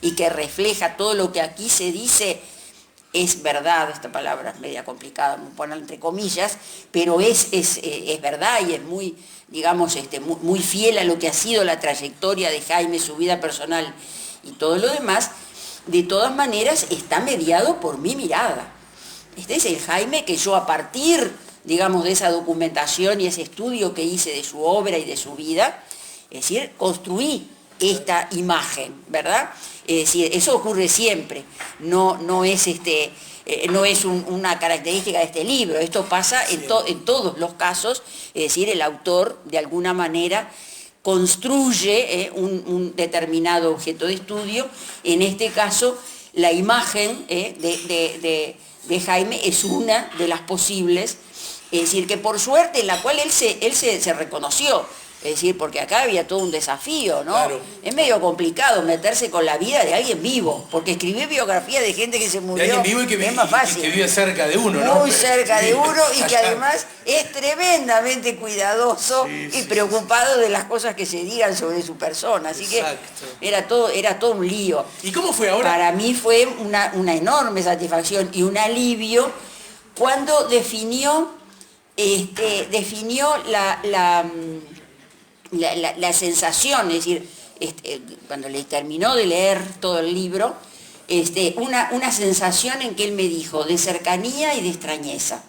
y que refleja todo lo que aquí se dice, es verdad, esta palabra es media complicada, ponerla entre comillas, pero es verdad y es muy, digamos, muy fiel a lo que ha sido la trayectoria de Jaime, su vida personal y todo lo demás, de todas maneras está mediado por mi mirada. Este es el Jaime que yo, a partir, digamos, de esa documentación y ese estudio que hice de su obra y de su vida, es decir, construí esta imagen, ¿verdad? Es decir, eso ocurre siempre, no es, una característica de este libro, esto pasa en todos los casos, es decir, el autor de alguna manera construye un determinado objeto de estudio, en este caso la imagen de Jaime es una de las posibles, es decir, que por suerte en la cual él se reconoció. Es decir, porque acá había todo un desafío, ¿no?
Claro.
Es medio complicado meterse con la vida de alguien vivo, porque escribir biografía de gente que se murió
de alguien vivo y que
es más fácil.
Y que vive cerca de uno, ¿no?
Muy cerca de uno y que además es tremendamente cuidadoso y preocupado de las cosas que se digan sobre su persona. Así
Exacto.
que era todo un lío.
¿Y cómo fue ahora?
Para mí fue una enorme satisfacción y un alivio cuando definió la sensación, es decir, cuando le terminó de leer todo el libro, una sensación en que él me dijo de cercanía y de extrañeza,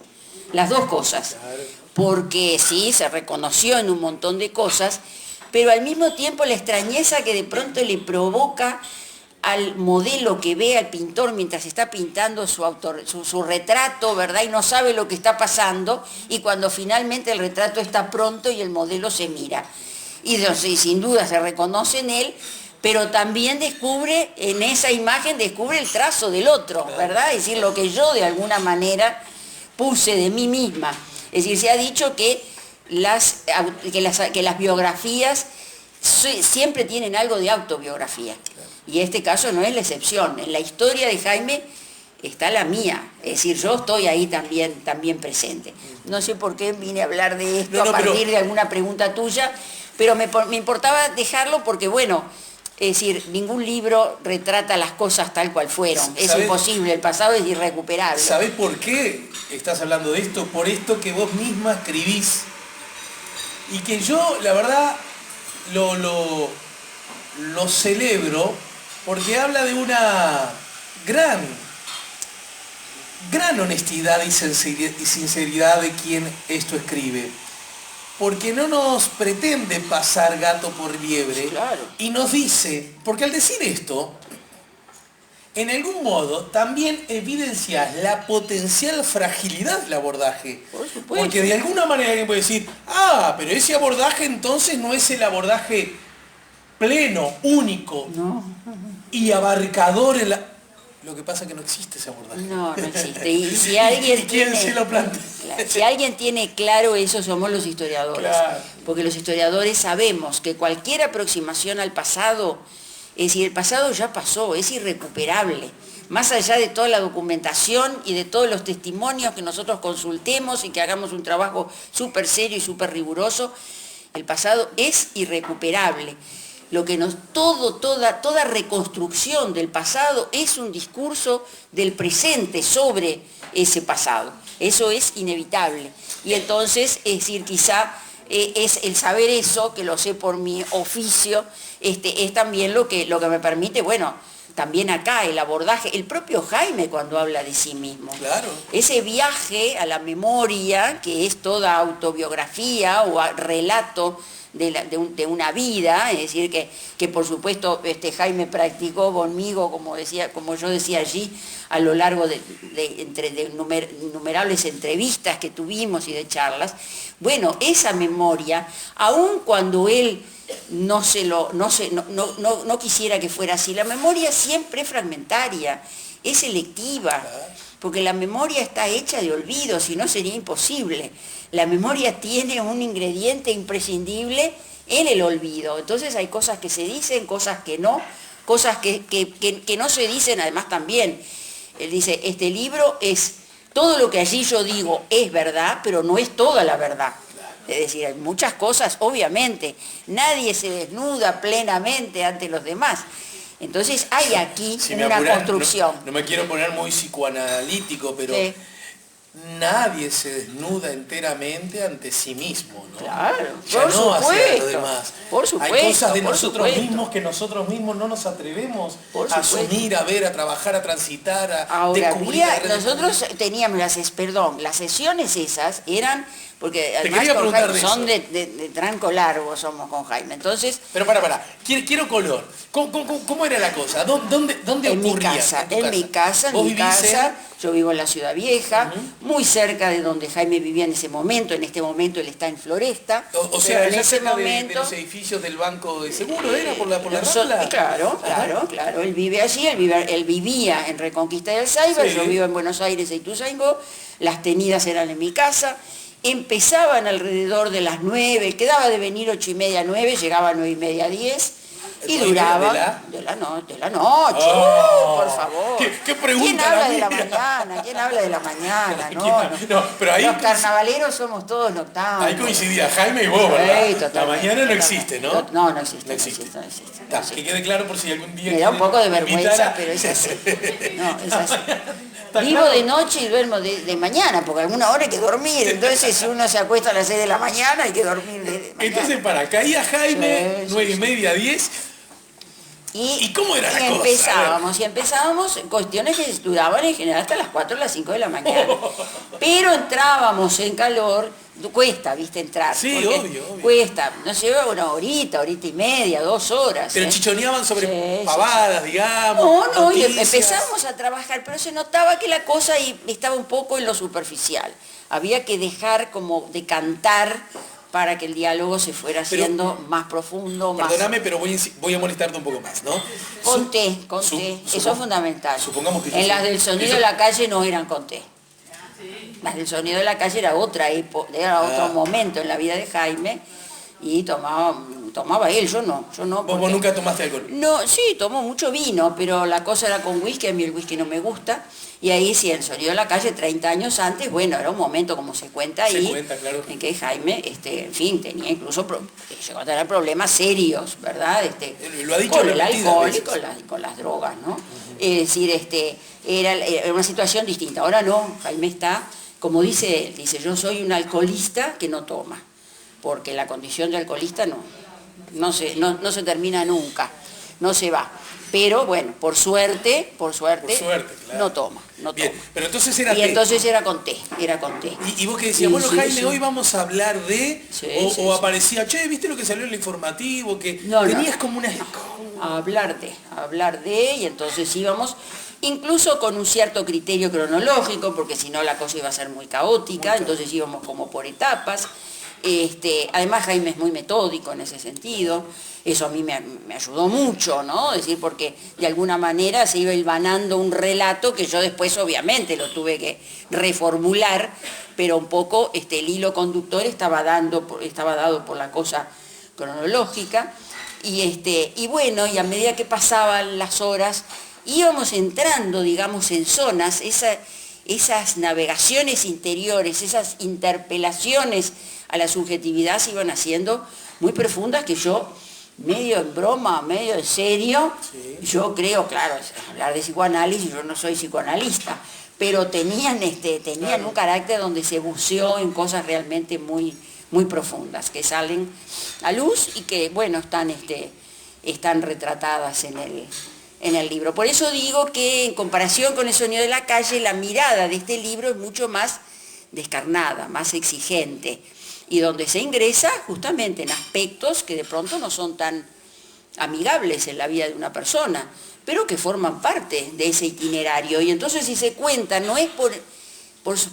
las dos cosas, porque sí, se reconoció en un montón de cosas, pero al mismo tiempo la extrañeza que de pronto le provoca al modelo que ve al pintor mientras está pintando su retrato, ¿verdad? Y no sabe lo que está pasando, y cuando finalmente el retrato está pronto y el modelo se mira. Y sin duda se reconoce en él, pero también descubre, en esa imagen, descubre el trazo del otro, ¿verdad? Es decir, lo que yo de alguna manera puse de mí misma. Es decir, se ha dicho que las biografías siempre tienen algo de autobiografía. Y este caso no es la excepción. En la historia de Jaime está la mía. Es decir, yo estoy ahí también presente. No sé por qué vine a hablar de esto a partir de alguna pregunta tuya, pero me importaba dejarlo porque, bueno, es decir, ningún libro retrata las cosas tal cual fueron. Es imposible, el pasado es irrecuperable.
¿Sabés por qué estás hablando de esto? Por esto que vos misma escribís. Y que yo, la verdad, lo celebro porque habla de una gran honestidad y sinceridad de quien esto escribe. Porque no nos pretende pasar gato por liebre.
Claro. Y
nos dice, porque al decir esto, en algún modo también evidencias la potencial fragilidad del abordaje.
Por supuesto.
Porque de alguna manera alguien puede decir, pero ese abordaje entonces no es el abordaje pleno, único y abarcador en la... Lo que pasa es que no existe ese abordaje.
No existe. Y si alguien
¿Quién se lo plantea?
Claro, si alguien tiene claro eso, somos los historiadores.
Claro.
Porque los historiadores sabemos que cualquier aproximación al pasado, es decir, el pasado ya pasó, es irrecuperable. Más allá de toda la documentación y de todos los testimonios que nosotros consultemos y que hagamos un trabajo súper serio y súper riguroso, el pasado es irrecuperable. Lo que toda reconstrucción del pasado es un discurso del presente sobre ese pasado. Eso es inevitable. Y entonces, es decir, quizá es el saber eso, que lo sé por mi oficio, es también lo que me permite, bueno, también acá el abordaje, el propio Jaime cuando habla de sí mismo.
Claro.
Ese viaje a la memoria, que es toda autobiografía o relato de una vida, es decir, que por supuesto Jaime practicó conmigo, como yo decía allí, a lo largo de innumerables entrevistas que tuvimos y de charlas. Bueno, esa memoria, aun cuando él no quisiera que fuera así, la memoria siempre es fragmentaria, es selectiva, porque la memoria está hecha de olvido, si no sería imposible. La memoria tiene un ingrediente imprescindible en el olvido. Entonces hay cosas que se dicen, cosas que no, cosas que no se dicen además también. Él dice, este libro es, todo lo que allí yo digo es verdad, pero no es toda la verdad. Es decir, hay muchas cosas, obviamente, nadie se desnuda plenamente ante los demás. Entonces hay aquí
Si me
una
apurás,
construcción.
no me quiero poner muy psicoanalítico, pero
Sí.
nadie se desnuda enteramente ante sí mismo, ¿no?
Claro,
Ya
por
no hacia los
supuesto,
demás.
por supuesto,
Hay cosas de
por
nosotros
supuesto.
mismos que nosotros mismos no nos atrevemos
Por
a
supuesto.
asumir, a ver, a trabajar, a transitar, a
Ahora,
descubrir.
nosotros teníamos las sesiones esas eran, porque además
quería
con
preguntar
Jaime,
de
son
eso.
de tranco largo somos con Jaime. Entonces,
Pero para, quiero color. ¿Cómo era la cosa? ¿Dónde
en mi
ocurría?
casa,
tu
en mi casa,
¿Vos vivís
yo vivo en la Ciudad Vieja, muy cerca de donde Jaime vivía en ese momento. En este momento él está en Floresta.
O sea,
pero en
allá
ese
cerca de
momento
los edificios del Banco de Seguro, ¿era por la Rambla?
Claro, él vive allí, él vivía en Reconquista del Saiba,
Sí.
yo vivo en Buenos Aires e Ituzaingó, las tenidas eran en mi casa, empezaban alrededor de las 9, quedaba de venir 8:30, 9, llegaba a 9:30, 10, y
9:30
duraban
de
de la noche,
Oh,
por favor.
¿Qué pregunta
¿Quién habla
la
de la
mía?
mañana? ¿Quién habla de la mañana?
No, pero ahí
los carnavaleros somos todos noctámbulos.
Ahí coincidía Jaime y vos, ¿verdad?
Sí,
La
totalmente,
mañana no
totalmente.
existe, ¿no?
No existe.
No existe.
No existe.
Está, que quede claro por si algún día...
Me da un poco de
quieren
vergüenza,
invitar a-
pero es así. No, es así.
Está
Vivo
claro.
de noche y duermo de mañana, porque alguna hora hay que dormir. Entonces, si uno se acuesta a las 6 de la mañana, hay que dormir de mañana.
Entonces, caía Jaime,
Sí,
9:30, 10. ¿Y cómo era la cosa?
Empezábamos cuestiones que duraban en general hasta las 4 o las 5 de la mañana. Pero entrábamos en calor, cuesta, viste, entrar.
Sí,
porque
obvio.
Cuesta, no sé, una horita y media, 2 horas.
Pero
¿eh?
chichoneaban sobre
Sí,
pavadas, digamos.
No, y
noticias.
empezamos a trabajar, pero se notaba que la cosa estaba un poco en lo superficial. Había que dejar como de cantar para que el diálogo se fuera haciendo más profundo, más...
Perdóname, pero voy a molestarte un poco más, ¿no?
Con té, eso es fundamental.
Supongamos que yo
en
soy-
las del sonido
yo-
de la calle no eran con té. Las del sonido de la calle era otra época, era otro momento en la vida de Jaime, y tomaba él, yo no.
Vos
porque-
nunca tomaste alcohol.
No, sí, tomó mucho vino, pero la cosa era con whisky, a mí el whisky no me gusta. Y ahí sí, el sonido de la calle, 30 años antes, bueno, era un momento, como se cuenta ahí,
Claro.
en que Jaime, en fin, tenía incluso, llegó a tener problemas serios, ¿verdad?
Lo ha dicho
con el
repetidas
alcohol y
veces.
con las drogas, ¿no? Es decir, era una situación distinta. Ahora no, Jaime está, como dice él, yo soy un alcoholista que no toma, porque la condición de alcoholista no se termina nunca, no se va. Pero bueno, por suerte,
claro.
no toma.
Bien, pero entonces era
Y
té.
entonces era con té.
Y vos que decías, bueno,
Sí,
Jaime,
sí.
hoy vamos a hablar de...
Sí,
o
sí,
aparecía, che, ¿viste lo que salió en el informativo? Que
No,
tenías
no.
como una...
A hablar de, y entonces íbamos, incluso con un cierto criterio cronológico, porque si no la cosa iba a ser muy caótica, entonces íbamos como por etapas. Además Jaime es muy metódico en ese sentido, eso a mí me ayudó mucho, ¿no? Es decir, porque de alguna manera se iba hilvanando un relato que yo después obviamente lo tuve que reformular, pero un poco el hilo conductor estaba dado por la cosa cronológica, y bueno, y a medida que pasaban las horas, íbamos entrando, digamos, en zonas, esas navegaciones interiores, esas interpelaciones a la subjetividad se iban haciendo muy profundas, que yo, medio en broma, medio en serio, yo creo, claro, hablar de psicoanálisis, yo no soy psicoanalista, pero tenían un carácter donde se buceó en cosas realmente muy, muy profundas, que salen a luz y que, bueno, están retratadas en el libro. Por eso digo que en comparación con El sonido de la calle, la mirada de este libro es mucho más descarnada, más exigente, y donde se ingresa justamente en aspectos que de pronto no son tan amigables en la vida de una persona, pero que forman parte de ese itinerario. Y entonces si se cuenta, no es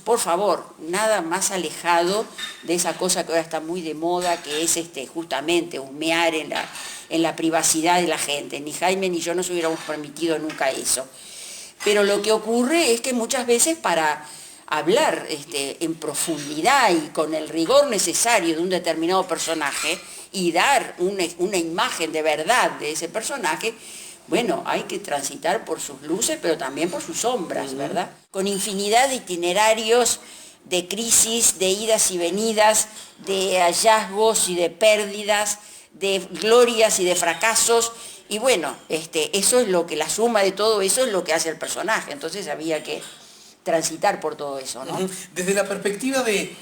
por favor, nada más alejado de esa cosa que ahora está muy de moda, que es justamente humear en la privacidad de la gente. Ni Jaime ni yo nos hubiéramos permitido nunca eso. Pero lo que ocurre es que muchas veces para hablar en profundidad y con el rigor necesario de un determinado personaje y dar una imagen de verdad de ese personaje, bueno, hay que transitar por sus luces, pero también por sus sombras, ¿verdad? Con infinidad de itinerarios, de crisis, de idas y venidas, de hallazgos y de pérdidas, de glorias y de fracasos, Y bueno, eso es lo que, la suma de todo eso es lo que hace el personaje, entonces había que transitar por todo eso, ¿no?
Desde la perspectiva de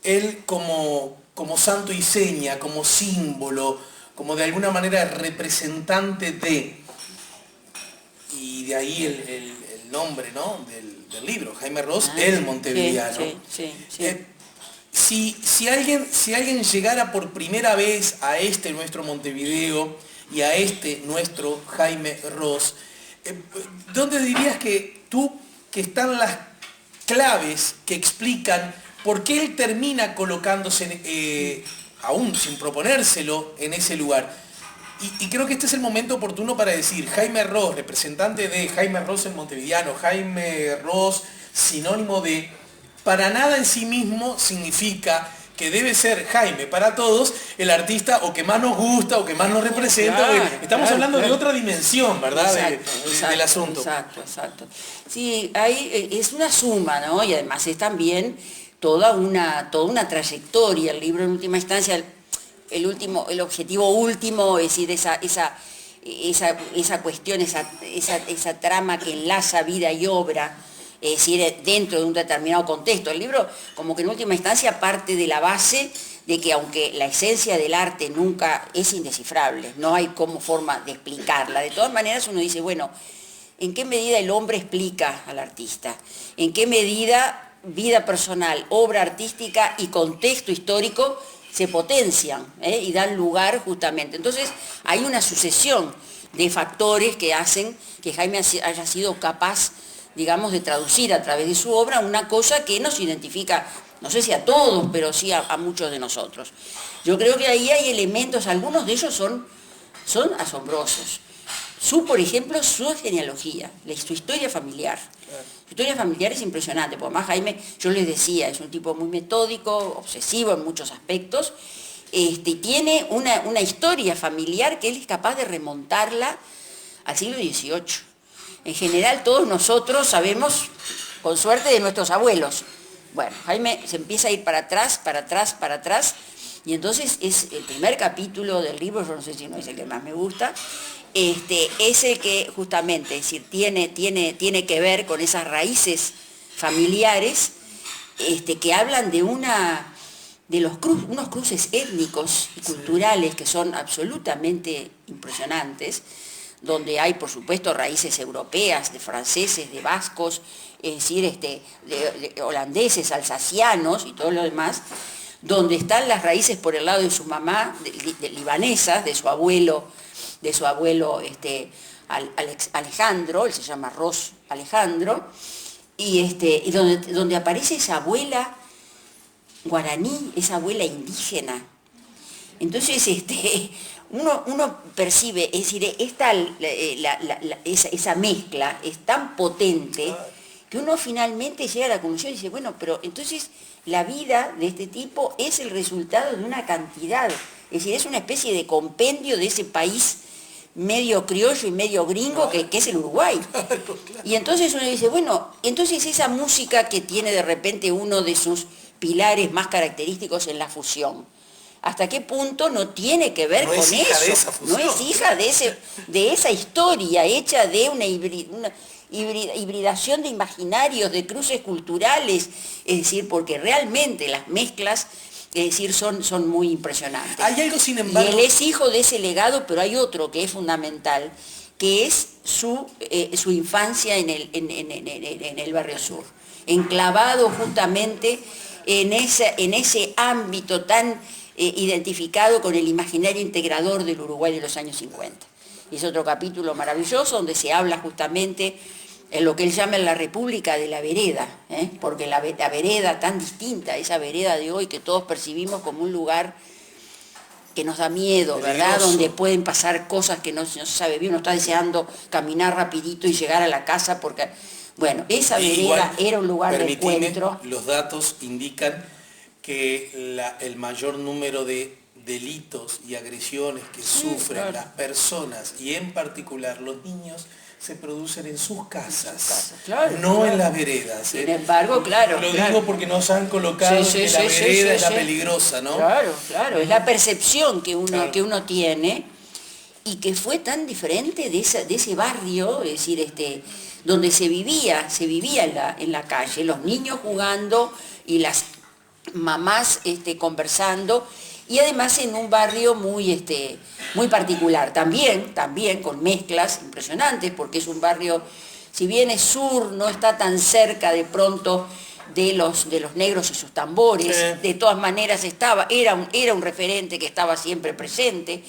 él como santo y seña, como símbolo, como de alguna manera representante de, y de ahí el nombre, ¿no?, del libro, Jaime Ross, el montevideano. Si alguien llegara por primera vez a nuestro Montevideo y a nuestro Jaime Ross, ¿dónde dirías que están las claves que explican por qué él termina colocándose, aún sin proponérselo, en ese lugar? Y creo que este es el momento oportuno para decir, Jaime Ross, representante de Jaime Ross el montevideano, Jaime Ross, sinónimo de, para nada en sí mismo significa que debe ser Jaime para todos el artista o que más nos gusta o que más nos representa.
Claro,
estamos hablando de otra dimensión, ¿verdad? Del asunto.
Exacto. Sí, es una suma, ¿no? Y además es también toda una trayectoria. El libro en última instancia, el objetivo último, es decir, esa cuestión, esa trama que enlaza vida y obra, es decir, dentro de un determinado contexto. El libro, como que en última instancia, parte de la base de que aunque la esencia del arte nunca es indescifrable, no hay como forma de explicarla, de todas maneras uno dice, bueno, ¿en qué medida el hombre explica al artista? ¿En qué medida vida personal, obra artística y contexto histórico se potencian y dan lugar justamente? Entonces hay una sucesión de factores que hacen que Jaime haya sido capaz, digamos, de traducir a través de su obra una cosa que nos identifica, no sé si a todos, pero sí a muchos de nosotros. Yo creo que ahí hay elementos, algunos de ellos son asombrosos. Por ejemplo, su genealogía, su historia familiar. Su historia familiar es impresionante, porque además Jaime, yo les decía, es un tipo muy metódico, obsesivo en muchos aspectos, y tiene una historia familiar que él es capaz de remontarla al siglo XVIII. En general todos nosotros sabemos, con suerte, de nuestros abuelos. Bueno, Jaime se empieza a ir para atrás, y entonces es el primer capítulo del libro, yo no sé si no es el que más me gusta, es el que justamente, es decir, tiene que ver con esas raíces familiares que hablan de unos cruces étnicos y culturales que son absolutamente impresionantes, donde hay, por supuesto, raíces europeas, de franceses, de vascos, es decir, de holandeses, alsacianos y todo lo demás, donde están las raíces por el lado de su mamá, de libanesas, de su abuelo Alejandro, él se llama Ross Alejandro, y donde aparece esa abuela guaraní, esa abuela indígena. Entonces, uno percibe, es decir, esa mezcla es tan potente que uno finalmente llega a la conclusión y dice, bueno, pero entonces la vida de este tipo es el resultado de una cantidad, es decir, es una especie de compendio de ese país medio criollo y medio gringo que es el Uruguay. Y entonces uno dice, bueno, entonces esa música que tiene de repente uno de sus pilares más característicos en la fusión, ¿hasta qué punto no tiene que ver con eso? No es hija de esa historia hecha de una hibridación de imaginarios, de cruces culturales, es decir, porque realmente las mezclas, es decir, son muy impresionantes.
Hay algo, sin embargo...
Y él es hijo de ese legado, pero hay otro que es fundamental, que es su infancia en el Barrio Sur, enclavado justamente en ese ámbito tan identificado con el imaginario integrador del Uruguay de los años 50. Y es otro capítulo maravilloso donde se habla justamente en lo que él llama la República de la Vereda, porque la vereda tan distinta, esa vereda de hoy que todos percibimos como un lugar que nos da miedo, ¿verdad?
Peligroso.
Donde pueden pasar cosas que no se sabe bien, uno está deseando caminar rapidito y llegar a la casa porque, bueno, esa vereda era un lugar de encuentro.
Los datos indican que el mayor número de delitos y agresiones que sufren las personas, y en particular los niños, se producen en sus casas, no en las veredas.
Sin embargo, claro.
Lo digo porque nos han colocado que la vereda es la peligrosa, ¿no?
Claro, es la percepción que uno tiene. y que fue tan diferente de ese barrio, es decir, donde se vivía en la calle, los niños jugando y las mamás conversando, y además en un barrio muy particular, también con mezclas impresionantes, porque es un barrio, si bien es sur, no está tan cerca de pronto de los negros y sus tambores, de todas maneras era un referente que estaba siempre presente.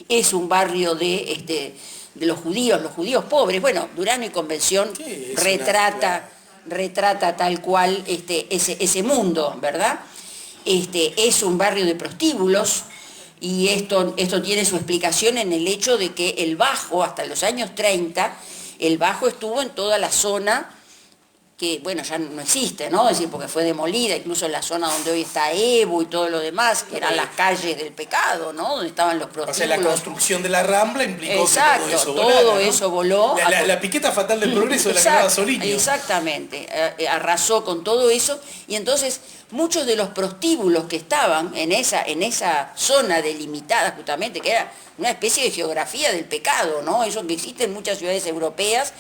Es un barrio de los judíos pobres. Bueno, Durazno y Convención retrata tal cual ese mundo, ¿verdad? Es un barrio de prostíbulos, y esto tiene su explicación en el hecho de que el Bajo, hasta los años 30, el Bajo estuvo en toda la zona que, bueno, ya no existe, ¿no? Es decir, porque fue demolida, incluso en la zona donde hoy está Evo y todo lo demás, que eran las calles del pecado, ¿no? Donde estaban los prostíbulos.
O sea, la construcción de la Rambla implicó
exacto,
que todo eso
volara,
volara, ¿no?
eso voló.
La piqueta fatal del progreso de la que hablaba Soliño.
Exactamente, arrasó con todo eso, y entonces muchos de los prostíbulos que estaban en esa zona delimitada justamente, que era una especie de geografía del pecado, ¿no? Eso que existe en muchas ciudades europeas,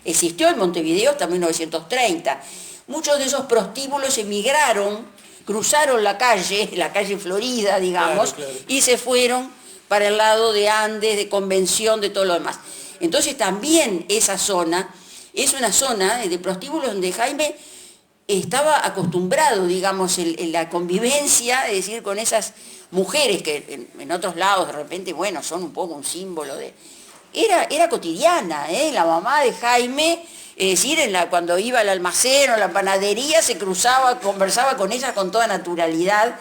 existió en Montevideo hasta 1930. Muchos de esos prostíbulos emigraron, cruzaron la calle Florida, digamos, claro. Y se fueron para el lado de Andes, de Convención, de todo lo demás. Entonces también esa zona es una zona de prostíbulos donde Jaime estaba acostumbrado, digamos, en la convivencia, es decir, con esas mujeres que en otros lados de repente, bueno, son un poco un símbolo de... Era cotidiana, la mamá de Jaime, es decir, cuando iba al almacén o a la panadería, se cruzaba, conversaba con ella con toda naturalidad.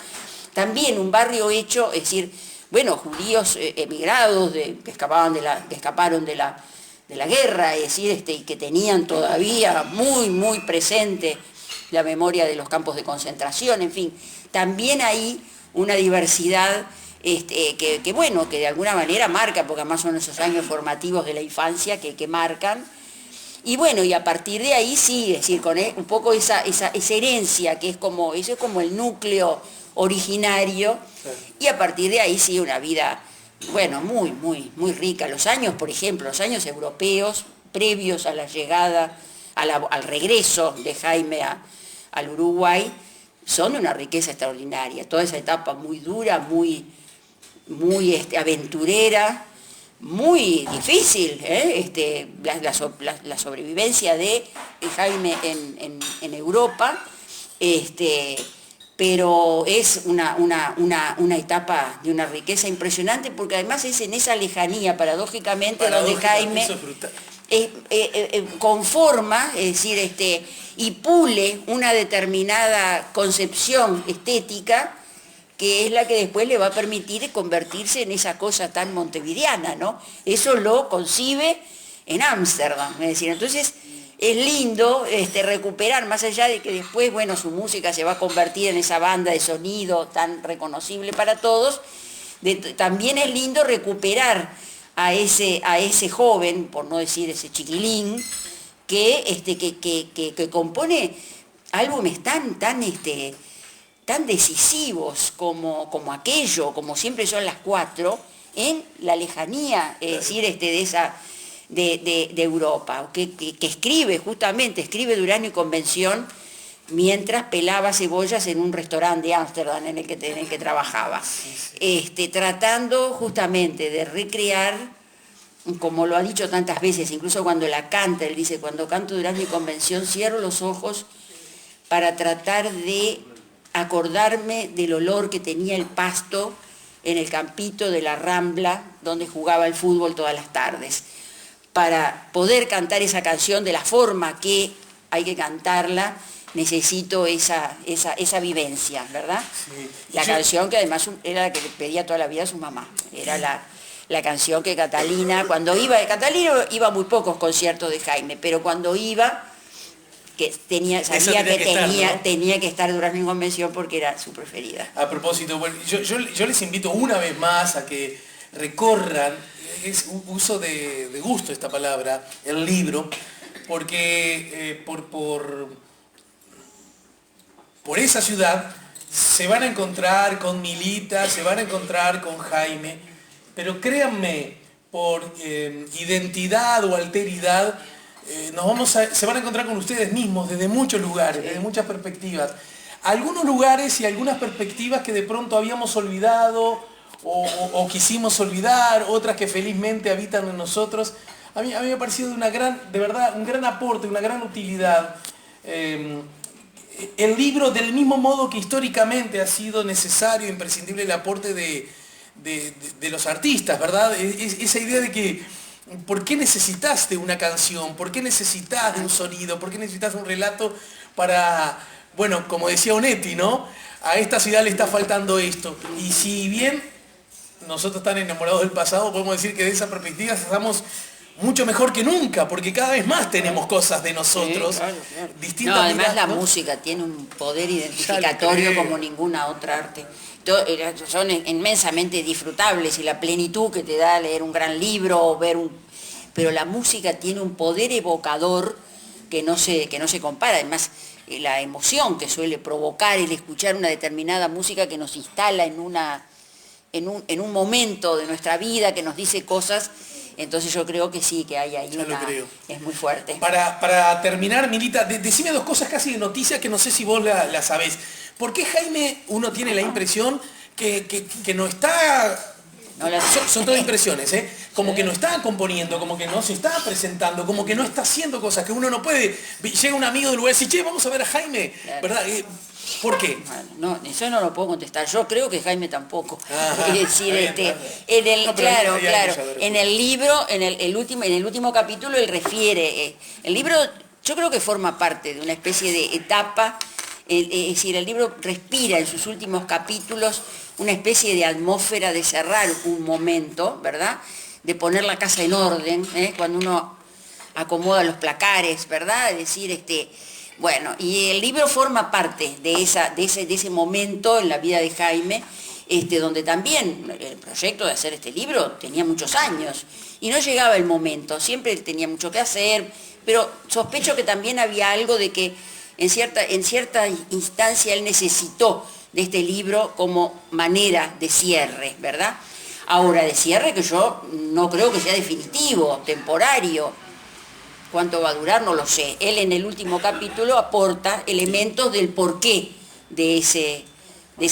También un barrio hecho, es decir, bueno, judíos emigrados que escaparon de la guerra, es decir, y que tenían todavía muy, muy presente la memoria de los campos de concentración, en fin. También hay una diversidad que bueno, que de alguna manera marca, porque además son esos años formativos de la infancia que marcan. Y bueno, y a partir de ahí sí, es decir, con un poco esa herencia, que eso es como el núcleo originario, claro. Y a partir de ahí sí una vida, bueno, muy, muy, muy rica. Los años, por ejemplo, los años europeos, previos a la llegada, al regreso de Jaime al Uruguay, son de una riqueza extraordinaria. Toda esa etapa muy dura, muy aventurera, muy difícil, la sobrevivencia de Jaime en Europa, pero es una etapa de una riqueza impresionante, porque además es en esa lejanía, paradójicamente, donde Jaime conforma, es decir, y pule una determinada concepción estética, que es la que después le va a permitir convertirse en esa cosa tan montevideana, ¿no? Eso lo concibe en Ámsterdam, es decir, entonces es lindo recuperar, más allá de que después, bueno, su música se va a convertir en esa banda de sonido tan reconocible para todos, también es lindo recuperar a ese joven, por no decir ese chiquilín, que compone álbumes tan decisivos como aquello, como siempre son las cuatro, en la lejanía, es decir, de Europa, que escribe Durazno y Convención mientras pelaba cebollas en un restaurante de Ámsterdam en el que trabajaba, tratando justamente de recrear, como lo ha dicho tantas veces, incluso cuando la canta, él dice, cuando canto Durazno y Convención cierro los ojos para tratar de acordarme del olor que tenía el pasto en el campito de la Rambla donde jugaba el fútbol todas las tardes. Para poder cantar esa canción de la forma que hay que cantarla, necesito esa vivencia, ¿verdad? Sí. La canción que además era la que le pedía toda la vida a su mamá. Era la canción que Catalina iba a muy pocos conciertos de Jaime, pero cuando iba, tenía que estar Durazno y Convención porque era su preferida.
A propósito, bueno, yo les invito una vez más a que recorran, es un uso de gusto esta palabra, el libro, porque por esa ciudad se van a encontrar con Milita, se van a encontrar con Jaime, pero créanme, por identidad o alteridad, se van a encontrar con ustedes mismos desde muchos lugares, desde muchas perspectivas. Algunos lugares y algunas perspectivas que de pronto habíamos olvidado o quisimos olvidar, otras que felizmente habitan en nosotros. A mí me ha parecido de verdad, un gran aporte, una gran utilidad. El libro, del mismo modo que históricamente ha sido necesario, imprescindible el aporte de los artistas, ¿verdad? Esa idea de que, ¿por qué necesitas de una canción? ¿Por qué necesitas de un sonido? ¿Por qué necesitas un relato para, bueno, como decía Onetti, ¿no? A esta ciudad le está faltando esto. Y si bien nosotros están enamorados del pasado, podemos decir que de esa perspectiva estamos mucho mejor que nunca, porque cada vez más tenemos cosas de nosotros,
sí, claro.
Distintas.
No, además
miradas,
la
¿no?
música tiene un poder identificatorio como ninguna otra arte. Son inmensamente disfrutables y la plenitud que te da leer un gran libro o pero la música tiene un poder evocador que no se compara. Además, la emoción que suele provocar el escuchar una determinada música que nos instala en un momento de nuestra vida, que nos dice cosas. Entonces yo creo que sí, que hay ahí es muy fuerte.
Para terminar, Milita, decime dos cosas casi de noticias que no sé si vos la sabés. ¿Por qué Jaime uno tiene la impresión que no está...
No
son todas impresiones, ¿eh? Como que no está componiendo, como que no se está presentando, como que no está haciendo cosas que uno no puede. Llega un amigo del lugar y dice, che, vamos a ver a Jaime, claro. ¿Verdad? ¿Por qué?
Bueno, no, eso no lo puedo contestar. Yo creo que Jaime tampoco.
Ajá,
es decir, claro, en el libro, en el último capítulo, él refiere. El libro, yo creo que forma parte de una especie de etapa. Es decir, el libro respira en sus últimos capítulos una especie de atmósfera de cerrar un momento, ¿verdad? De poner la casa en orden, cuando uno acomoda los placares, ¿verdad? Es decir, bueno, y el libro forma parte de ese momento en la vida de Jaime, donde también el proyecto de hacer este libro tenía muchos años y no llegaba el momento, siempre tenía mucho que hacer, pero sospecho que también había algo de que en cierta instancia él necesitó de este libro como manera de cierre, ¿verdad? Ahora, de cierre que yo no creo que sea definitivo, temporario. Cuánto va a durar, no lo sé. Él en el último capítulo aporta elementos del porqué de ese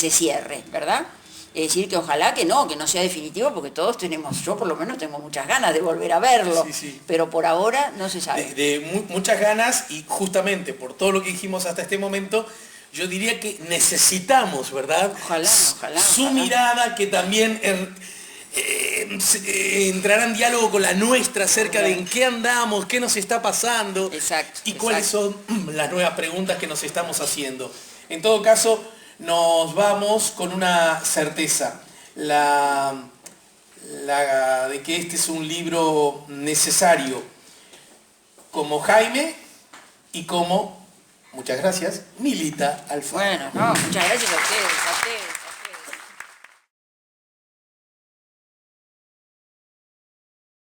cierre, ¿verdad? Es decir, que ojalá que no sea definitivo, porque todos yo por lo menos tengo muchas ganas de volver a verlo, sí. Pero por ahora no se sabe.
Muchas ganas, y justamente por todo lo que dijimos hasta este momento, yo diría que necesitamos, ¿verdad?
Ojalá.
Su mirada, que también entrará en diálogo con la nuestra acerca de en qué andamos, qué nos está pasando.
Exacto.
Y cuáles son las nuevas preguntas que nos estamos haciendo. En todo caso, nos vamos con una certeza, la de que este es un libro necesario, como Jaime y como, muchas gracias, Milita Alfaro.
Bueno, muchas gracias a ustedes.